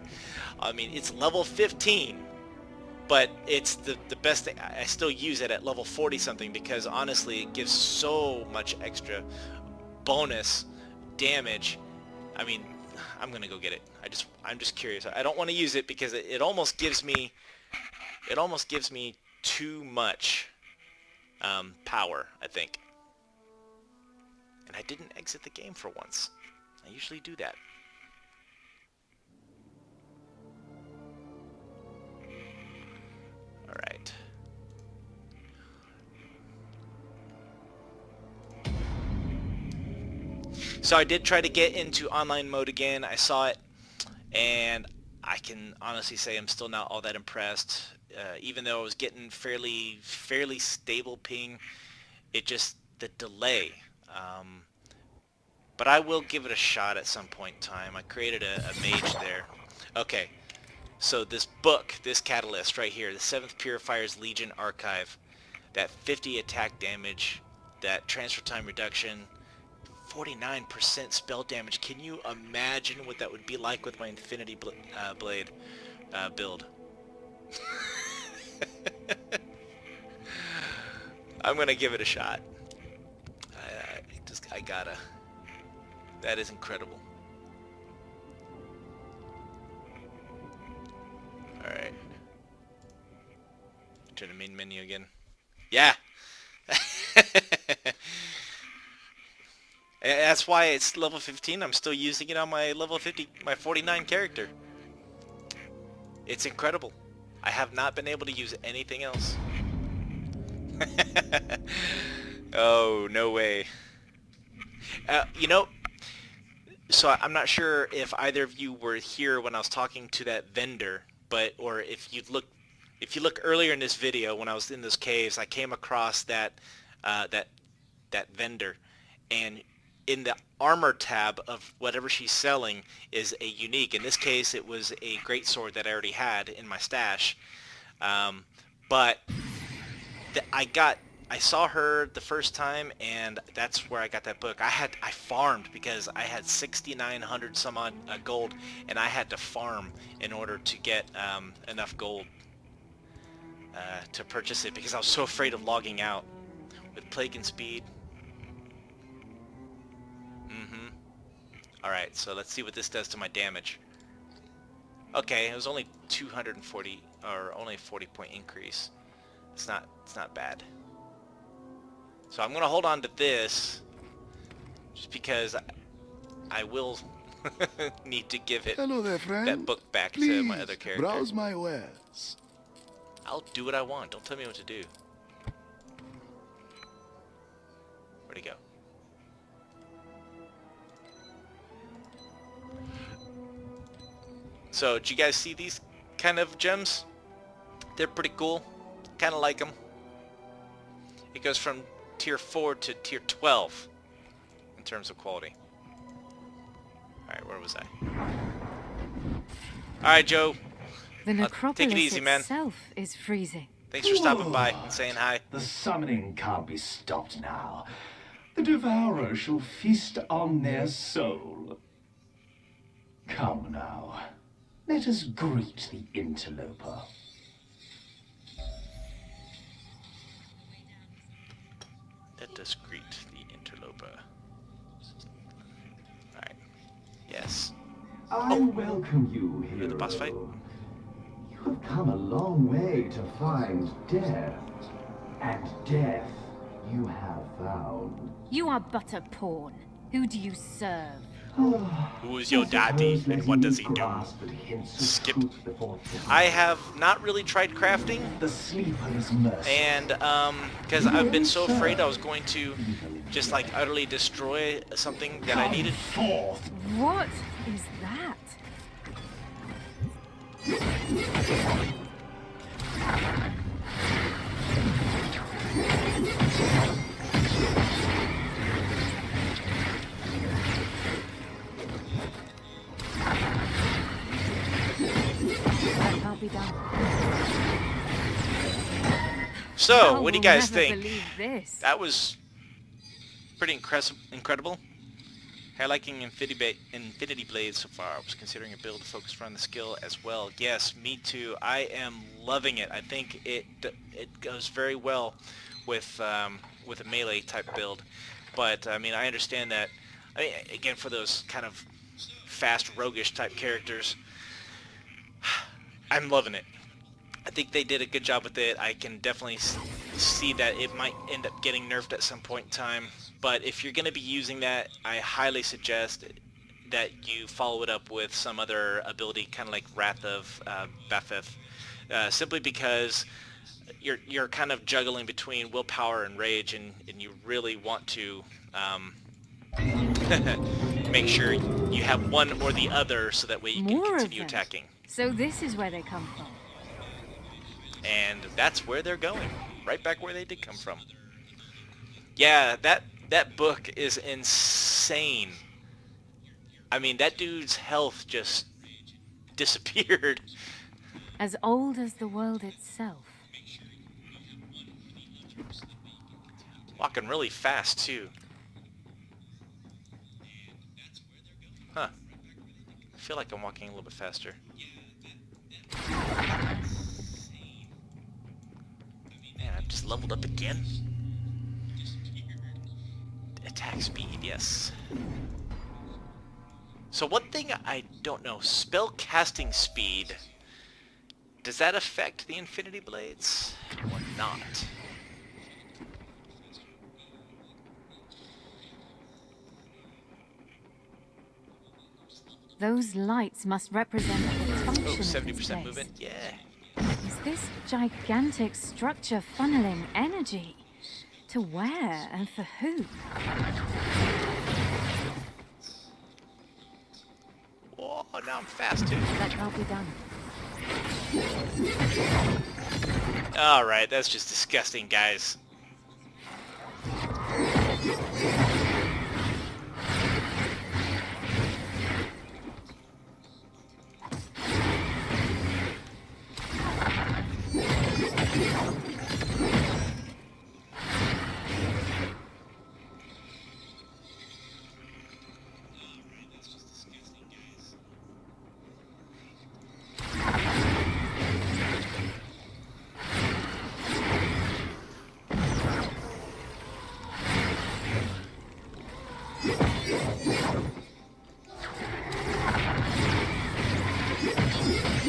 I mean, it's level 15, but it's the best thing. I still use it at level 40 something because honestly it gives so much extra bonus damage. I mean, I'm gonna go get it. I'm just curious. I don't want to use it because it almost gives me too much power, I think. And I didn't exit the game for once. I usually do that. All right. So I did try to get into online mode again. I saw it, and I can honestly say I'm still not all that impressed. Even though I was getting fairly stable ping, it just the delay. But I will give it a shot at some point in time. I created a mage there. Okay, so this book, this catalyst right here, the 7th Purifier's Legion Archive, that 50 attack damage, that transfer time reduction, 49% spell damage. Can you imagine what that would be like with my Infinity Blade build? I'm gonna give it a shot. I gotta. That is incredible. Alright. Turn the main menu again. Yeah! That's why it's level 15. I'm still using it on my level 50, my 49 character. It's incredible. I have not been able to use anything else. Oh, no way. You know, so I'm not sure if either of you were here when I was talking to that vendor, or if you look earlier in this video when I was in those caves, I came across that vendor, and in the armor tab of whatever she's selling is a unique. In this case, it was a greatsword that I already had in my stash, but I saw her the first time, and that's where I got that book. I farmed because I had 6,900 some odd gold, and I had to farm in order to get enough gold to purchase it because I was so afraid of logging out with plague and speed. Alright, so let's see what this does to my damage. Okay, it was only 240, or only a 40-point increase. It's not bad. So I'm gonna hold on to this, just because I will need to give it Hello there, friend. that book back Please to my other character. browse my wares. I'll do what I want. Don't tell me what to do. Where'd he go? So, did you guys see these kind of gems? They're pretty cool. Kind of like them. It goes from tier 4 to tier 12 in terms of quality. Alright, where was I? Alright, Joe. The necropolis take it easy, man. itself is freezing. Thanks for stopping by and saying hi. The summoning can't be stopped now. The devourer shall feast on their soul. Come now, let us greet the interloper. Let us greet the interloper. Alright. Yes. I welcome you here. The boss fight? You have come a long way to find death. And death you have found. You are but a pawn. Who do you serve? Who is your daddy and what does he do? Skip. I have not really tried crafting, The sleeper's mercy. and because I've been so afraid I was going to just like utterly destroy something that I needed. Forth. What is that? That can't be done. So, what do you guys I'll never think? believe this. That was pretty incredible. Liking Infinity Blade so far. I was considering a build focused around the skill as well. Yes, me too. I am loving it. I think it goes very well with a melee type build. But I mean, I understand that. I mean, again, for those kind of fast roguish type characters, I'm loving it. I think they did a good job with it. I can definitely see that it might end up getting nerfed at some point in time. But if you're going to be using that, I highly suggest that you follow it up with some other ability, kind of like Wrath of Bapheth, simply because you're kind of juggling between willpower and rage, and you really want to make sure you have one or the other, so that way you can More of continue them. attacking. So this is where they come from. And that's where they're going, right back where they did come from. Yeah, that book is insane. I mean, that dude's health just disappeared. As old as the world itself. Walking really fast too. Huh. I feel like I'm walking a little bit faster. Man, I've just leveled up again. Attack speed, yes. So one thing I don't know, spell casting speed, does that affect the Infinity Blades or not? Those lights must represent the function Oh, of this 70% place. movement, yeah. Is this gigantic structure funneling energy? To where and for who? Whoa, now I'm fast too. That can't be done. Alright, that's just disgusting, guys.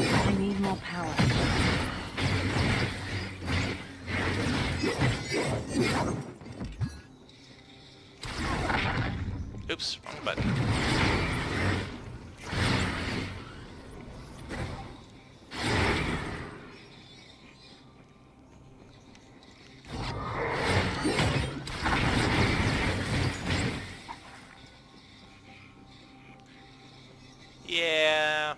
I need more power. Oops, wrong button. Yeah.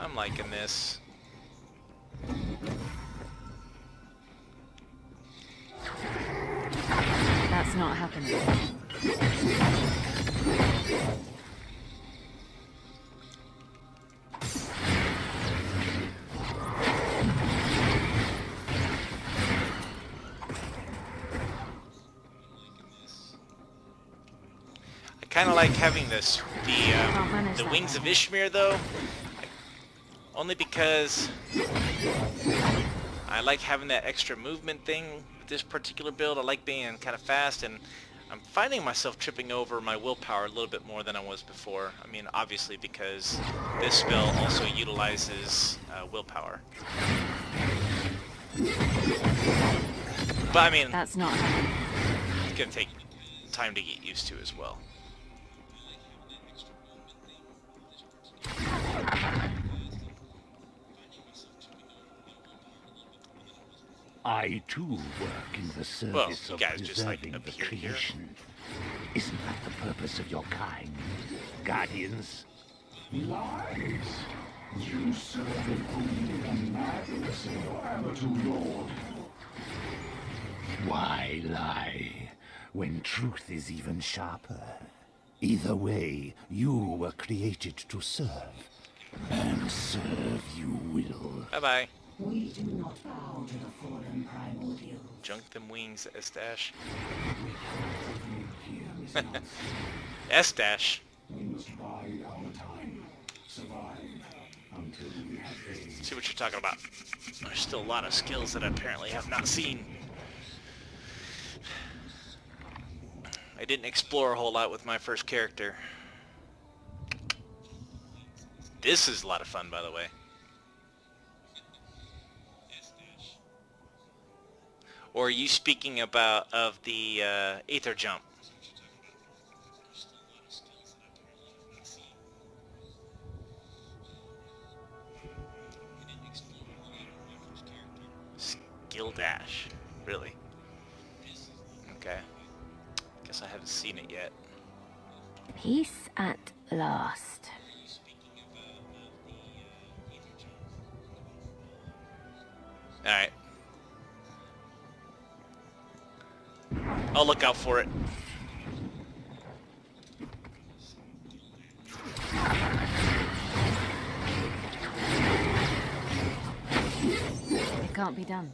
I'm liking this. That's not happening. I kind of like having this, the Wings of Ishmir though, only because I like having that extra movement thing with this particular build. I like being kind of fast, and I'm finding myself tripping over my willpower a little bit more than I was before. I mean, obviously because this spell also utilizes willpower. But I mean, That's not. it's gonna take time to get used to as well. I too work in the service you of guys just, like, preserving the appear here. creation. Isn't that the purpose of your kind, guardians? Lies! You serve only the madness of your amateur lord. Why lie when truth is even sharper? Either way, you were created to serve, and serve you will. Bye-bye. We do not bow to the fallen primordials. Junk them wings, S-dash. Hear Miss Nance. S-dash. We must bide our time. Survive until we have faith. See what you're talking about. There's still a lot of skills that I apparently have not seen. I didn't explore a whole lot with my first character. This is a lot of fun, by the way. Or are you speaking about of the Aether Jump? Skill dash, really? Okay. Guess I haven't seen it yet. Peace at last. All right. I'll look out for it. It can't be done.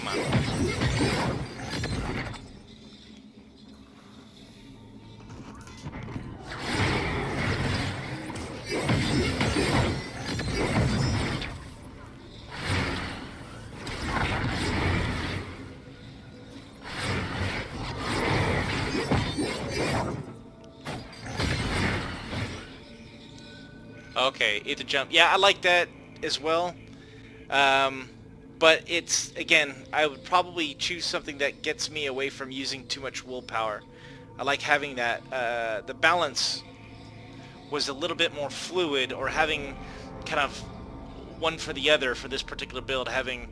Come on. Okay, Aether Jump. Yeah, I like that as well. But it's, again, I would probably choose something that gets me away from using too much willpower. I like having that, the balance was a little bit more fluid, or having kind of one for the other for this particular build. Having,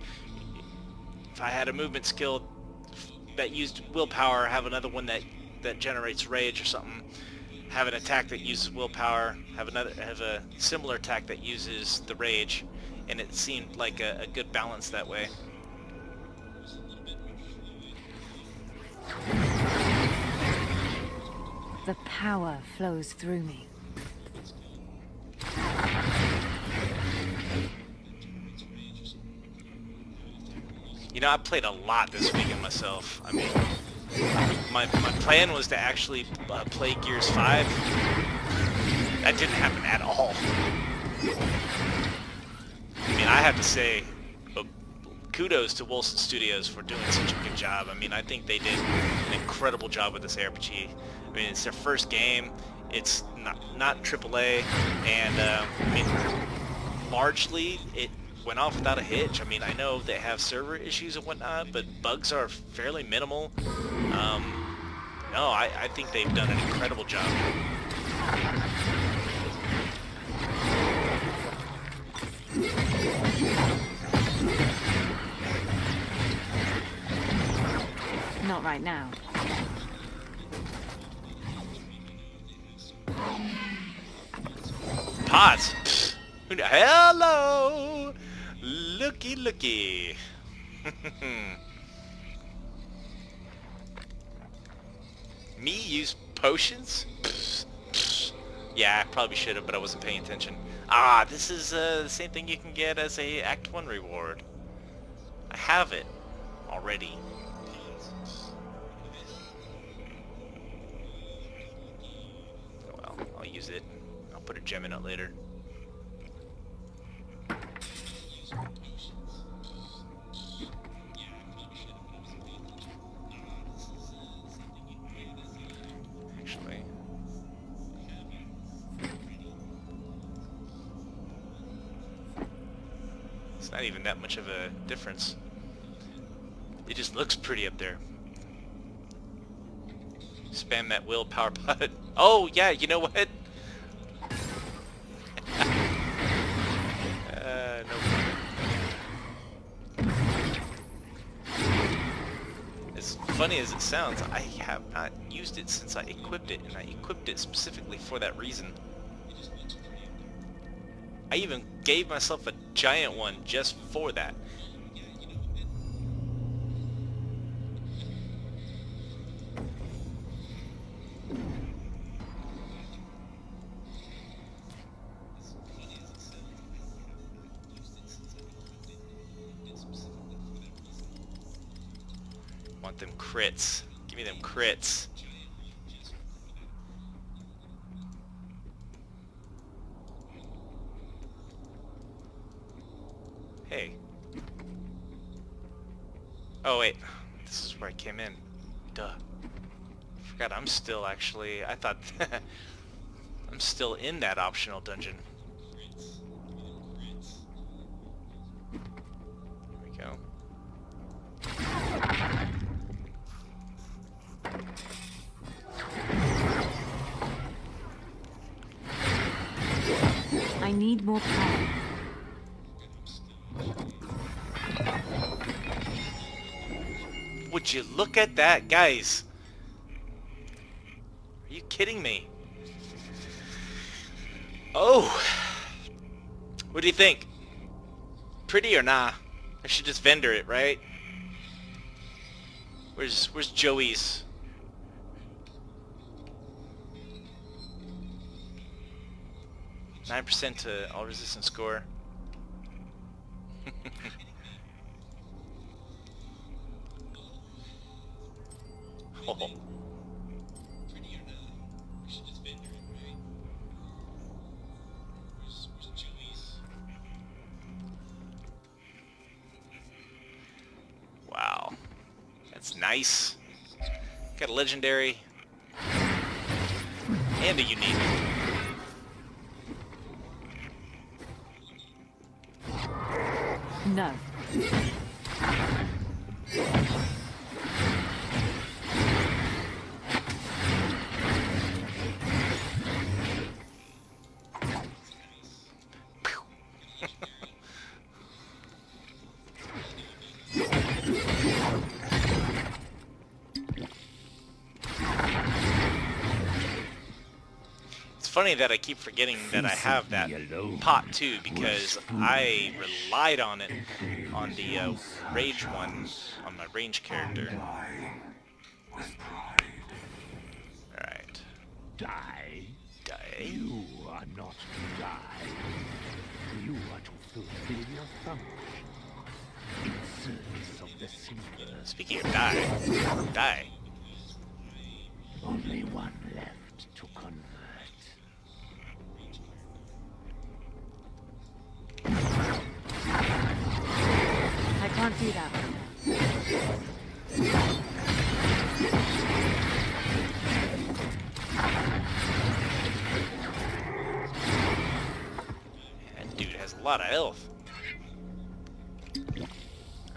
if I had a movement skill that used willpower, have another one that generates rage or something. Have an attack that uses willpower, have a similar attack that uses the rage, and it seemed like a good balance that way. The power flows through me. You know, I played a lot this weekend myself. I mean, my plan was to actually play Gears 5. That didn't happen at all. I mean, I have to say, kudos to Wolcen Studios for doing such a good job. I mean, I think they did an incredible job with this RPG. I mean, it's their first game. It's not AAA, and I mean, largely it went off without a hitch. I mean, I know they have server issues and whatnot, but bugs are fairly minimal. No, I think they've done an incredible job. Not right now. Pots! Pfft. Hello! Looky, looky. Me use potions? Pfft. Pfft. Yeah, I probably should have, but I wasn't paying attention. Ah, this is the same thing you can get as a Act 1 reward. I have it already. Oh well, I'll use it. I'll put a gem in it later. Actually, it's not even that much of a difference. It just looks pretty up there. Spam that willpower button. Oh yeah, you know what? No. As funny as it sounds, I have not used it since I equipped it, and I equipped it specifically for that reason. I even gave myself a giant one just for that. Want them crits. Give me them crits. Hey. Oh wait, this is where I came in. Duh. Forgot I'm still actually, I thought I'm still in that optional dungeon. There we go. I need more power. Would you look at that, guys? Are you kidding me? Oh! What do you think? Pretty or nah? I should just vendor it, right? Where's Joey's? %9 to all resistance score. Oh. Wow, that's nice. Got a legendary and a unique. No. It's funny that I keep forgetting that I have that pot too, because I relied on it on the rage one, on my range character. Alright. Die? Die. You are not to die. You are to fulfill your function in service of the Silver. Speaking of die, die. Only one left to convert. I can't do that. That dude has a lot of health.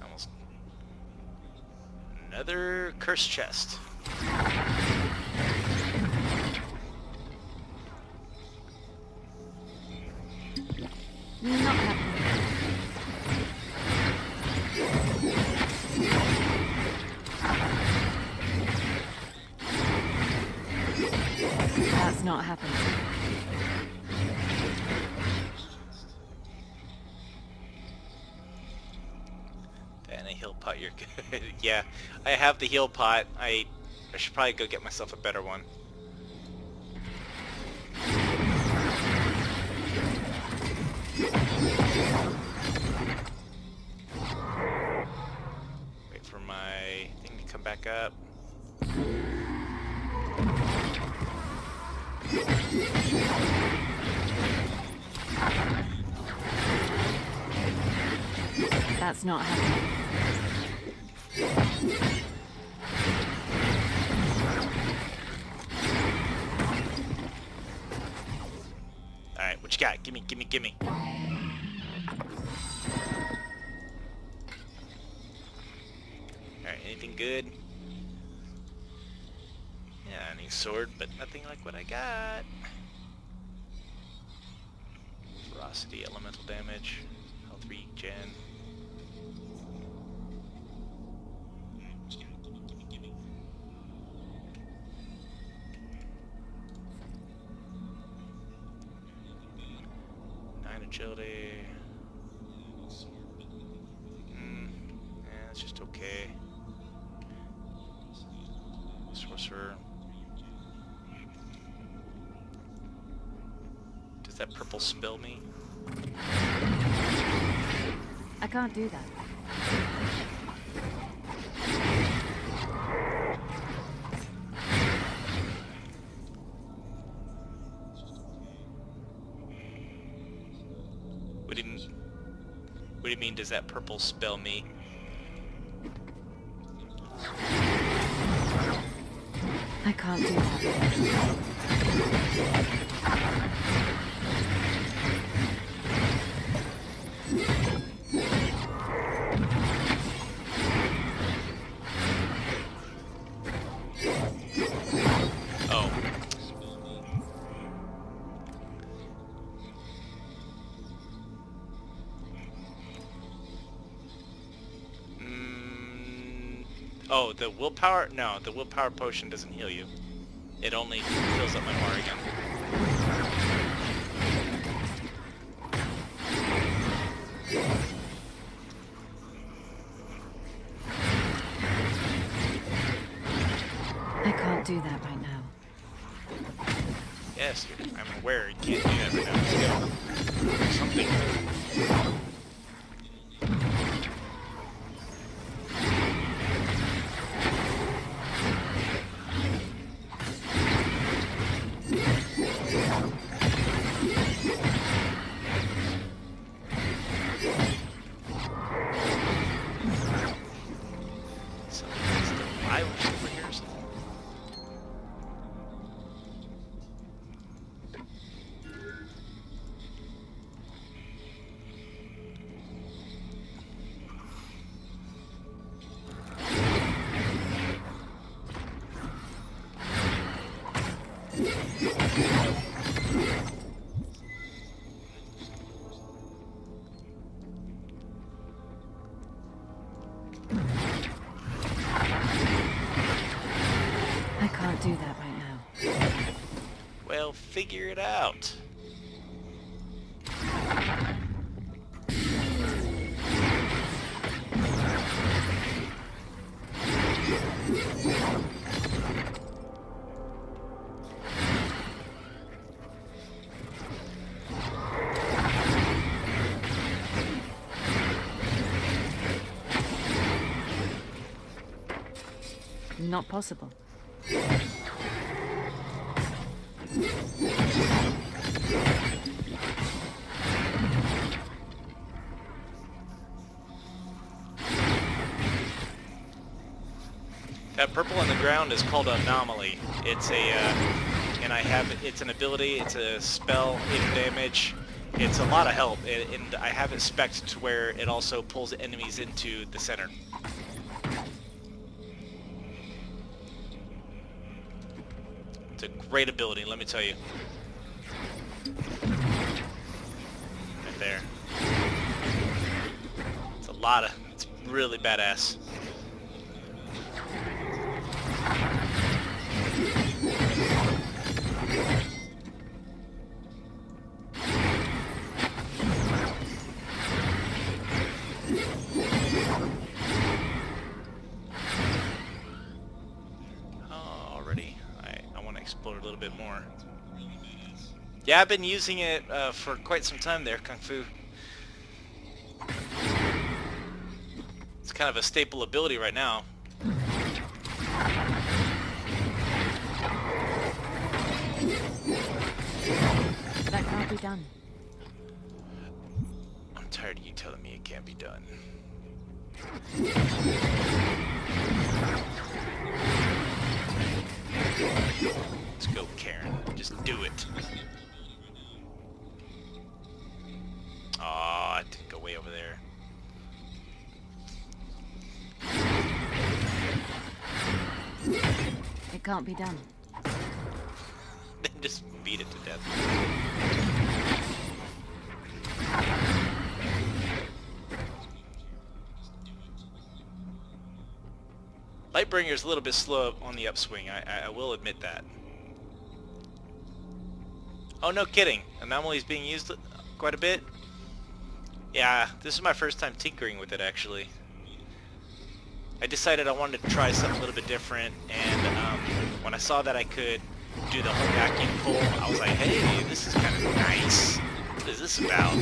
Almost. Another curse chest. Not happening. That's not happening. And a heal pot, you're good. Yeah, I have the heal pot. I should probably go get myself a better one. That's not happening. Alright, what you got? Gimme, gimme, gimme. Alright, anything good? Yeah, I need sword, but nothing like what I got. Ferocity, elemental damage, health regen. Agility. Yeah, it's just okay. Sorcerer. Does that purple spell me? I can't do that. What do you mean, does that purple spell me? I can't do that. Oh, the willpower? No, the willpower potion doesn't heal you. It only fills up my bar again. I can't do that right now. Yes, I'm aware you can't do that right now. Let's go. Something. I can't do that right now. Well, figure it out. Not possible. That purple on the ground is called Anomaly. It's a, and it's an ability, it's a spell, hidden damage. It's a lot of help, and I have it spec'd to where it also pulls enemies into the center. It's a great ability, let me tell you. Right there. It's really badass. Explore a little bit more. Yeah, I've been using it for quite some time there, Kung Fu. It's kind of a staple ability right now. That can't be done. I'm tired of you telling me it can't be done. Let's go, Karen. Just do it. Aw, I didn't go way over there. It can't be done. Then just beat it to death. Lightbringer's a little bit slow on the upswing, I will admit that. Oh, no kidding. Anomaly's being used quite a bit. Yeah, this is my first time tinkering with it, actually. I decided I wanted to try something a little bit different, and when I saw that I could do the whole vacuum pull, I was like, hey, this is kind of nice. What is this about?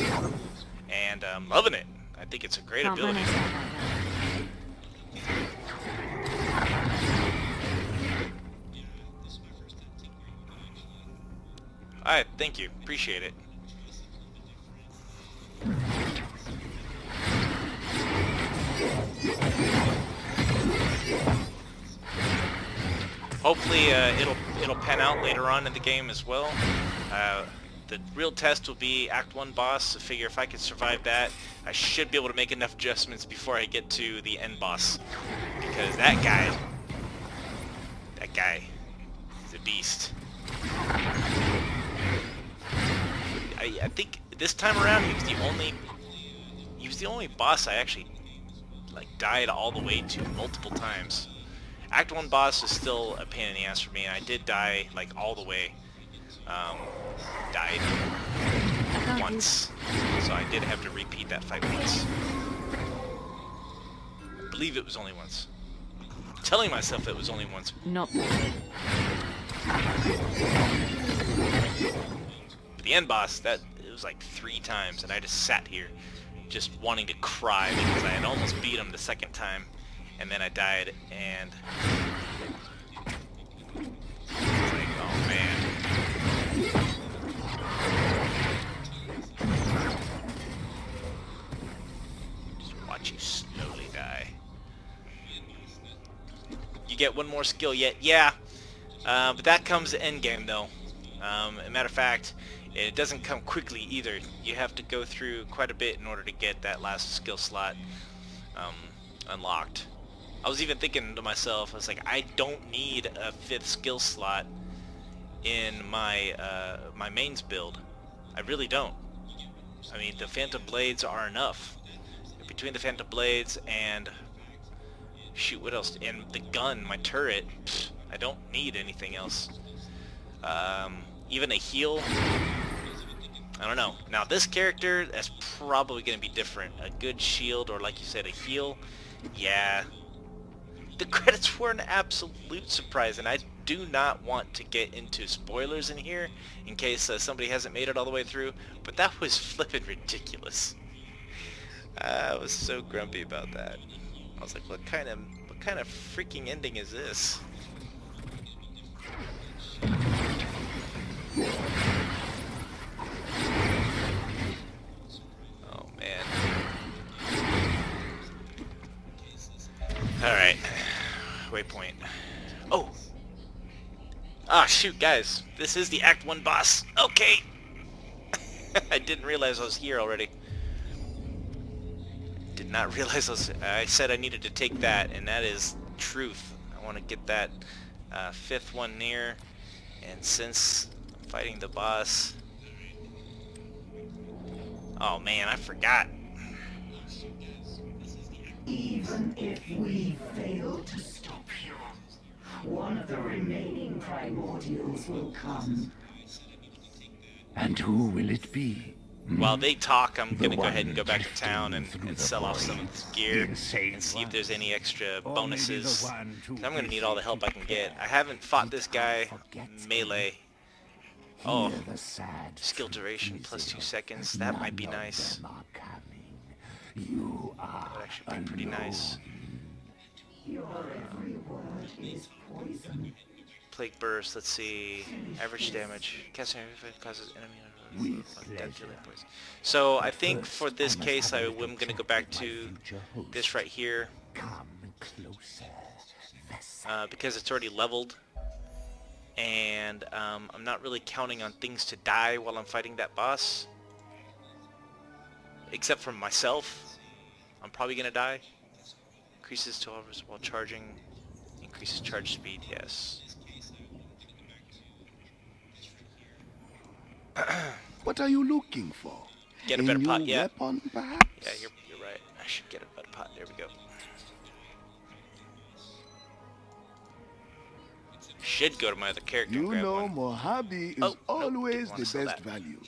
And I'm loving it. I think it's a great ability. Alright, thank you. Appreciate it. Hopefully it'll pan out later on in the game as well. The real test will be Act 1 boss. I figure if I can survive that, I should be able to make enough adjustments before I get to the end boss. Because that guy is a beast. I think this time around he was the only boss I actually like died all the way to multiple times. Act 1 boss is still a pain in the ass for me, and I did die like all the way. Died once, so I did have to repeat that fight once. I believe it was only once. I'm telling myself it was only once. Not. But the end boss, it was like 3 times, and I just sat here just wanting to cry because I had almost beat him the second time, and then I died, and it's like, oh man. Just watch you slowly die. You get one more skill yet? Yeah, but that comes end game though. As a matter of fact, it doesn't come quickly either. You have to go through quite a bit in order to get that last skill slot unlocked. I was even thinking to myself, I was like, I don't need a 5th skill slot in my my mains build. I really don't. I mean, the Phantom Blades are enough. Between the Phantom Blades and shoot, what else? And the gun, my turret, I don't need anything else. Even a heal, I don't know. Now this character, that's probably going to be different. A good shield, or like you said, a heal, yeah. The credits were an absolute surprise, and I do not want to get into spoilers in here in case somebody hasn't made it all the way through, but that was flippin' ridiculous. I was so grumpy about that. I was like, what kind of freaking ending is this? Oh man. Alright. Waypoint. Oh! Ah, shoot, guys. This is the Act 1 boss. Okay! I didn't realize I was here already. Did not realize I said I needed to take that, and that is truth. I want to get that 5th one near, and since I'm fighting the boss... Oh man, I forgot. Even if we fail to stop you, one of the remaining primordials will come. And who will it be? While they talk, I'm The gonna go ahead and go one back to town and drifting through the sell off some of this gear insane and see if there's any extra Or maybe the bonuses. one to 'Cause I'm gonna be need all the help I can get. I haven't fought this guy melee. Oh, Hear the sad skill duration truth, plus 2 Israel. seconds. That might be None of nice. them are coming. You are That would actually be pretty nice. Your every word is poison. Plague burst. Let's see. Average damage. Casting causes enemy. With Dead pleasure. poison. So I think First, for this I must case, have a I'm little going to chat go back with my to future host. this right here Come closer. because it's already leveled, and I'm not really counting on things to die while I'm fighting that boss, except for myself. I'm probably going to die. Increases 12 hours while charging. Increases charge speed, yes. What are you looking for? Get a better new pot, yeah. weapon, perhaps? Yeah, you're right. I should get a better pot. There we go. Should go to my other character and You grab know, one. Mojave is Oh, nope, always didn't wanna the sell best that. value.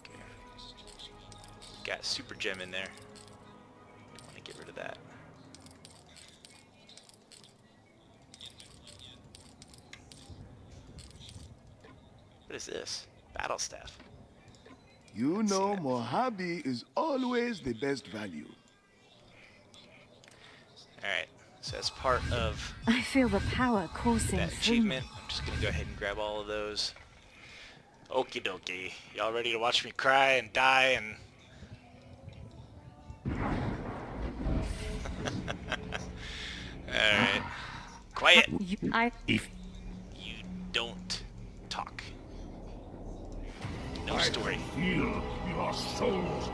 Okay. Got a super gem in there. Don't want to get rid of that. What is this? Battle staff. You Let's see know, that. Mojave is always the best value. Alright, so as part of I feel the power coursing that through me. achievement, I'm just going to go ahead and grab all of those. Okie dokie. Y'all ready to watch me cry and die and... Alright. Quiet! If You don't talk. No story. feel your souls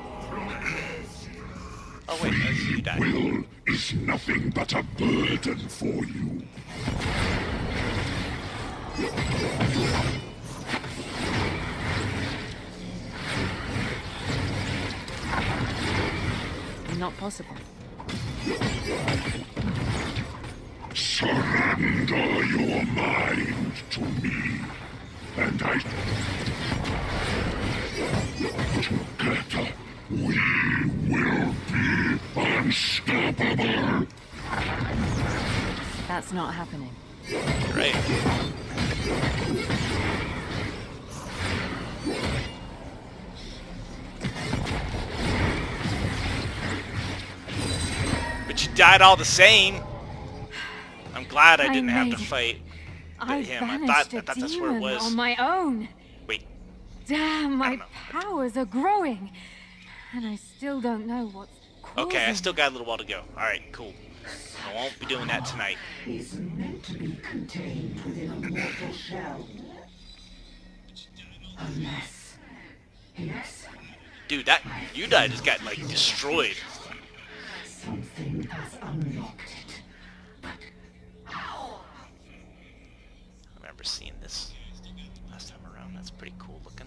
Oh wait, I see you died. will is nothing but a burden for you. Not possible. Surrender your mind to me, and I... Together, we will be unstoppable. That's not happening. Right. But you died all the same. I'm glad I didn't have to made- fight I him. I banished thought a that's where it demon was. on my own. Wait, Damn, my don't know. powers are growing. And I still don't know what's causing okay, I still got a little while to go. Alright, cool. I won't be doing that tonight. Is meant to be contained within a mortal shell. Unless... Yes, Dude, that Udai just got, like, destroyed. something has unlocked it. But how? I remember seeing this last time around. That's pretty cool looking.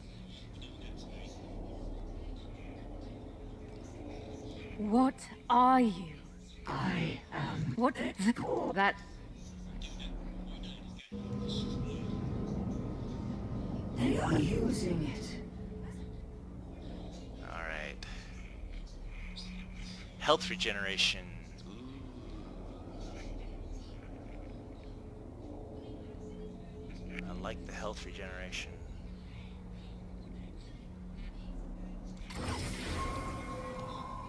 What are you? I am... What that They are using it. Alright. Health regeneration. Ooh. I like the health regeneration.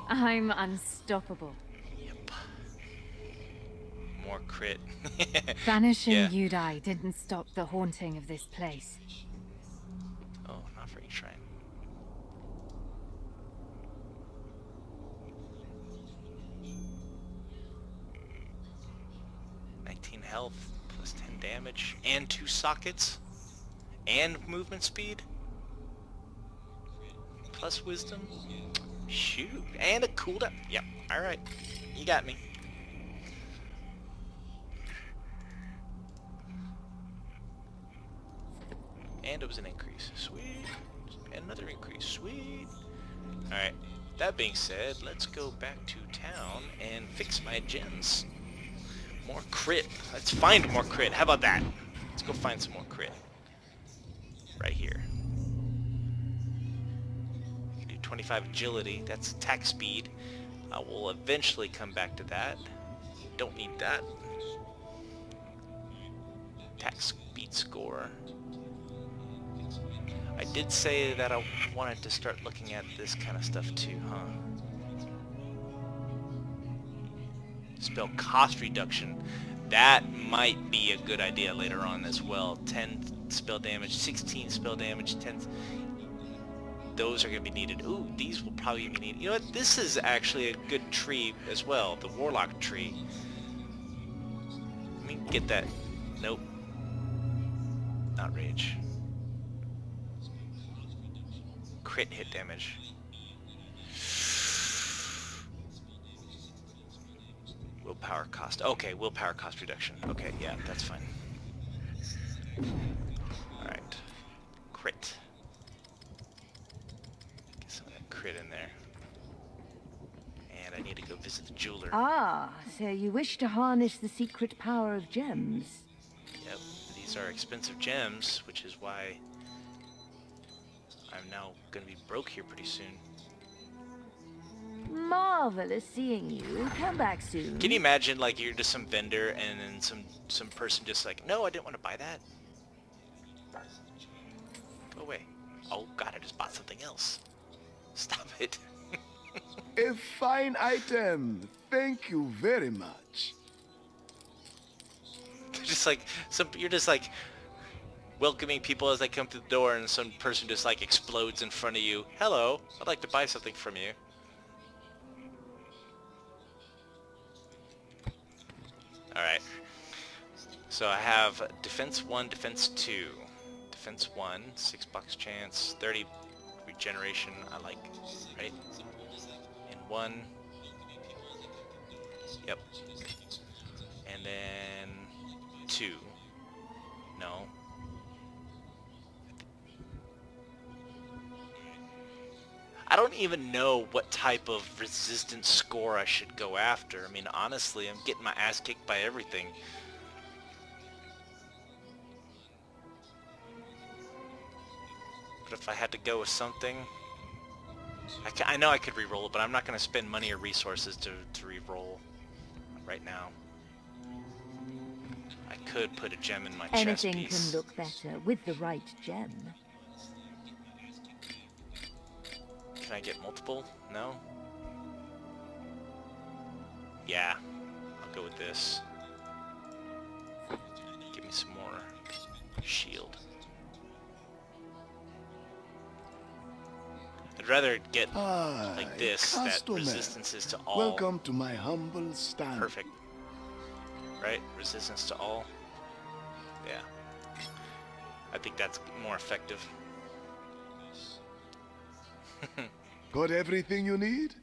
I'm unstoppable. Yep. More crit. Banishing Yeah. Udai didn't stop the haunting of this place. Oh, not for each shrine. Health, plus 10 damage, and 2 sockets, and movement speed, plus wisdom. Shoot, and a cooldown. Yep, alright, you got me. And it was an increase. Sweet. And another increase. Sweet. Alright, that being said, let's go back to town and fix my gens. More crit. Let's find more crit. How about that? Let's go find some more crit. Right here. You can do 25 agility. That's attack speed. I will eventually come back to that. Don't need that. Attack speed score. I did say that I wanted to start looking at this kind of stuff too, huh? Spell cost reduction. That might be a good idea later on as well. 10 spell damage, 16 spell damage, 10... those are going to be needed. Ooh, these will probably be needed. You know what? This is actually a good tree as well. The Warlock tree. Let me get that. Nope. Not rage. Crit hit damage. Willpower cost. Okay, willpower cost reduction. Okay, yeah, that's fine. Alright. Crit. Get some of that crit in there. And I need to go visit the jeweler. Ah, so you wish to harness the secret power of gems. Yep, these are expensive gems, which is why I'm now going to be broke here pretty soon. Marvelous seeing you. Come back soon. Can you imagine, like, you're just some vendor and then some person just like, no, I didn't want to buy that. Go away. Oh god, I just bought something else. Stop it. A fine item. Thank you very much. They're just like, you're just like welcoming people as they come to the door, and some person just like explodes in front of you. Hello, I'd like to buy something from you. Alright. So I have defense 1, defense 2. Defense 1, 6 bucks chance, 30 regeneration, I like, right? And 1. Yep. And then 2. No. I don't even know what type of resistance score I should go after. I mean, honestly, I'm getting my ass kicked by everything. But if I had to go with something, I know I could re-roll it, but I'm not going to spend money or resources to re-roll right now. I could put a gem in my chest piece. Anything can look better with the right gem. Can I get multiple? No? Yeah. I'll go with this. Give me some more shield. I'd rather get like this, that customer. resistance is to all. Welcome to my humble stand. Perfect. Right? Resistance to all. Yeah. I think that's more effective. Got everything you need?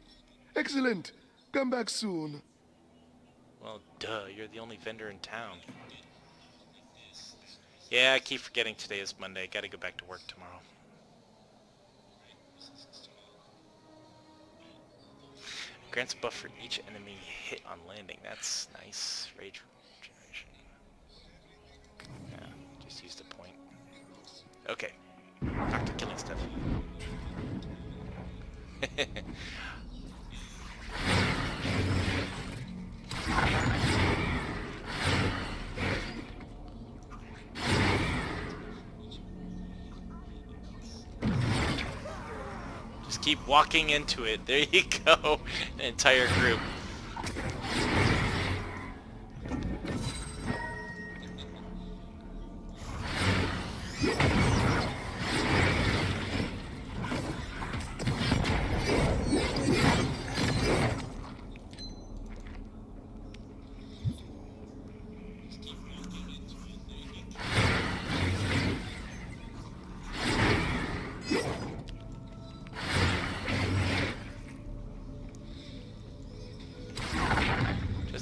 Excellent. Come back soon. Well, duh, you're the only vendor in town. Yeah, I keep forgetting today is Monday. Gotta go back to work tomorrow. Grants a buff for each enemy hit on landing. That's nice. Rage generation. Yeah, just use the point. Okay. Back to killing stuff. Just keep walking into it. There you go. An entire group.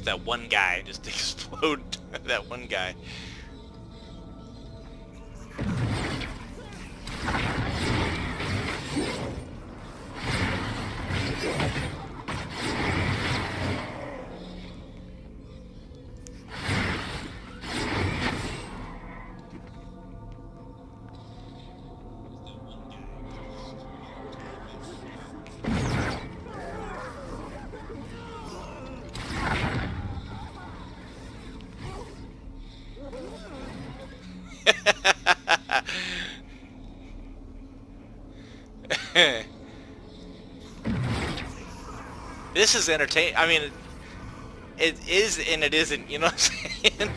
That one guy just explode. That one guy. This is entertaining. I mean, it is and it isn't, you know what I'm saying?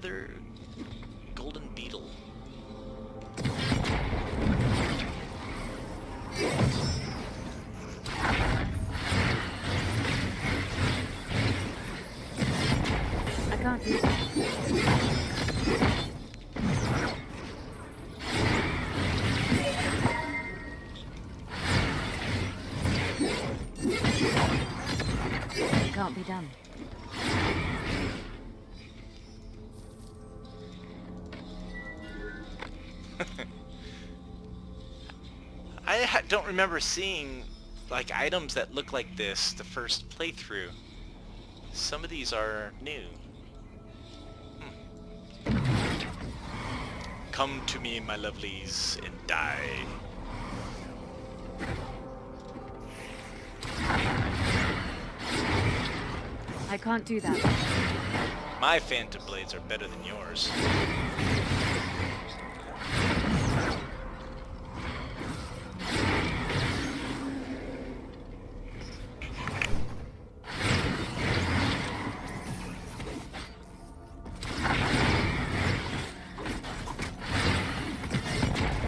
another golden beetle. I can't do that. It can't be done. I don't remember seeing like items that look like this the first playthrough. Some of these are new. Come to me, my lovelies, and die. I can't do that. My phantom blades are better than yours.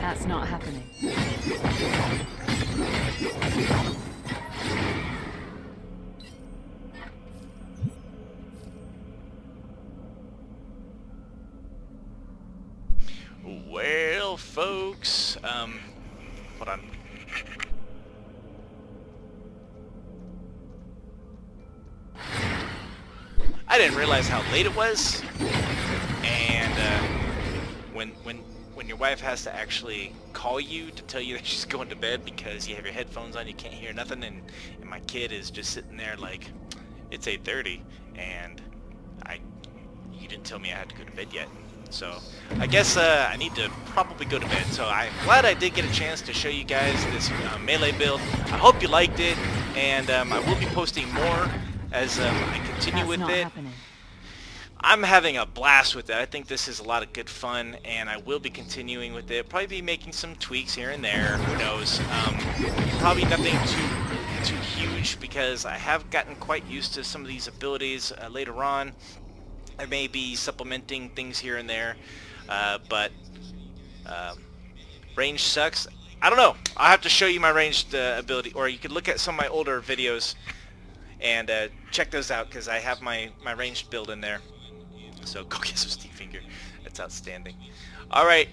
That's not happening. Well, folks, hold on. I didn't realize how late it was, and when your wife has to actually call you to tell you that she's going to bed because you have your headphones on, you can't hear nothing, and my kid is just sitting there like, it's 8:30, and you didn't tell me I had to go to bed yet. So I guess I need to probably go to bed. So I'm glad I did get a chance to show you guys this melee build. I hope you liked it, and I will be posting more as I continue with it. Happening. I'm having a blast with it. I think this is a lot of good fun, and I will be continuing with it. Probably be making some tweaks here and there. Who knows? Probably nothing too huge because I have gotten quite used to some of these abilities later on. I may be supplementing things here and there, but range sucks. I don't know. I'll have to show you my ranged ability, or you could look at some of my older videos and check those out because I have my ranged build in there. So go get some Steve Finger. That's outstanding. All right.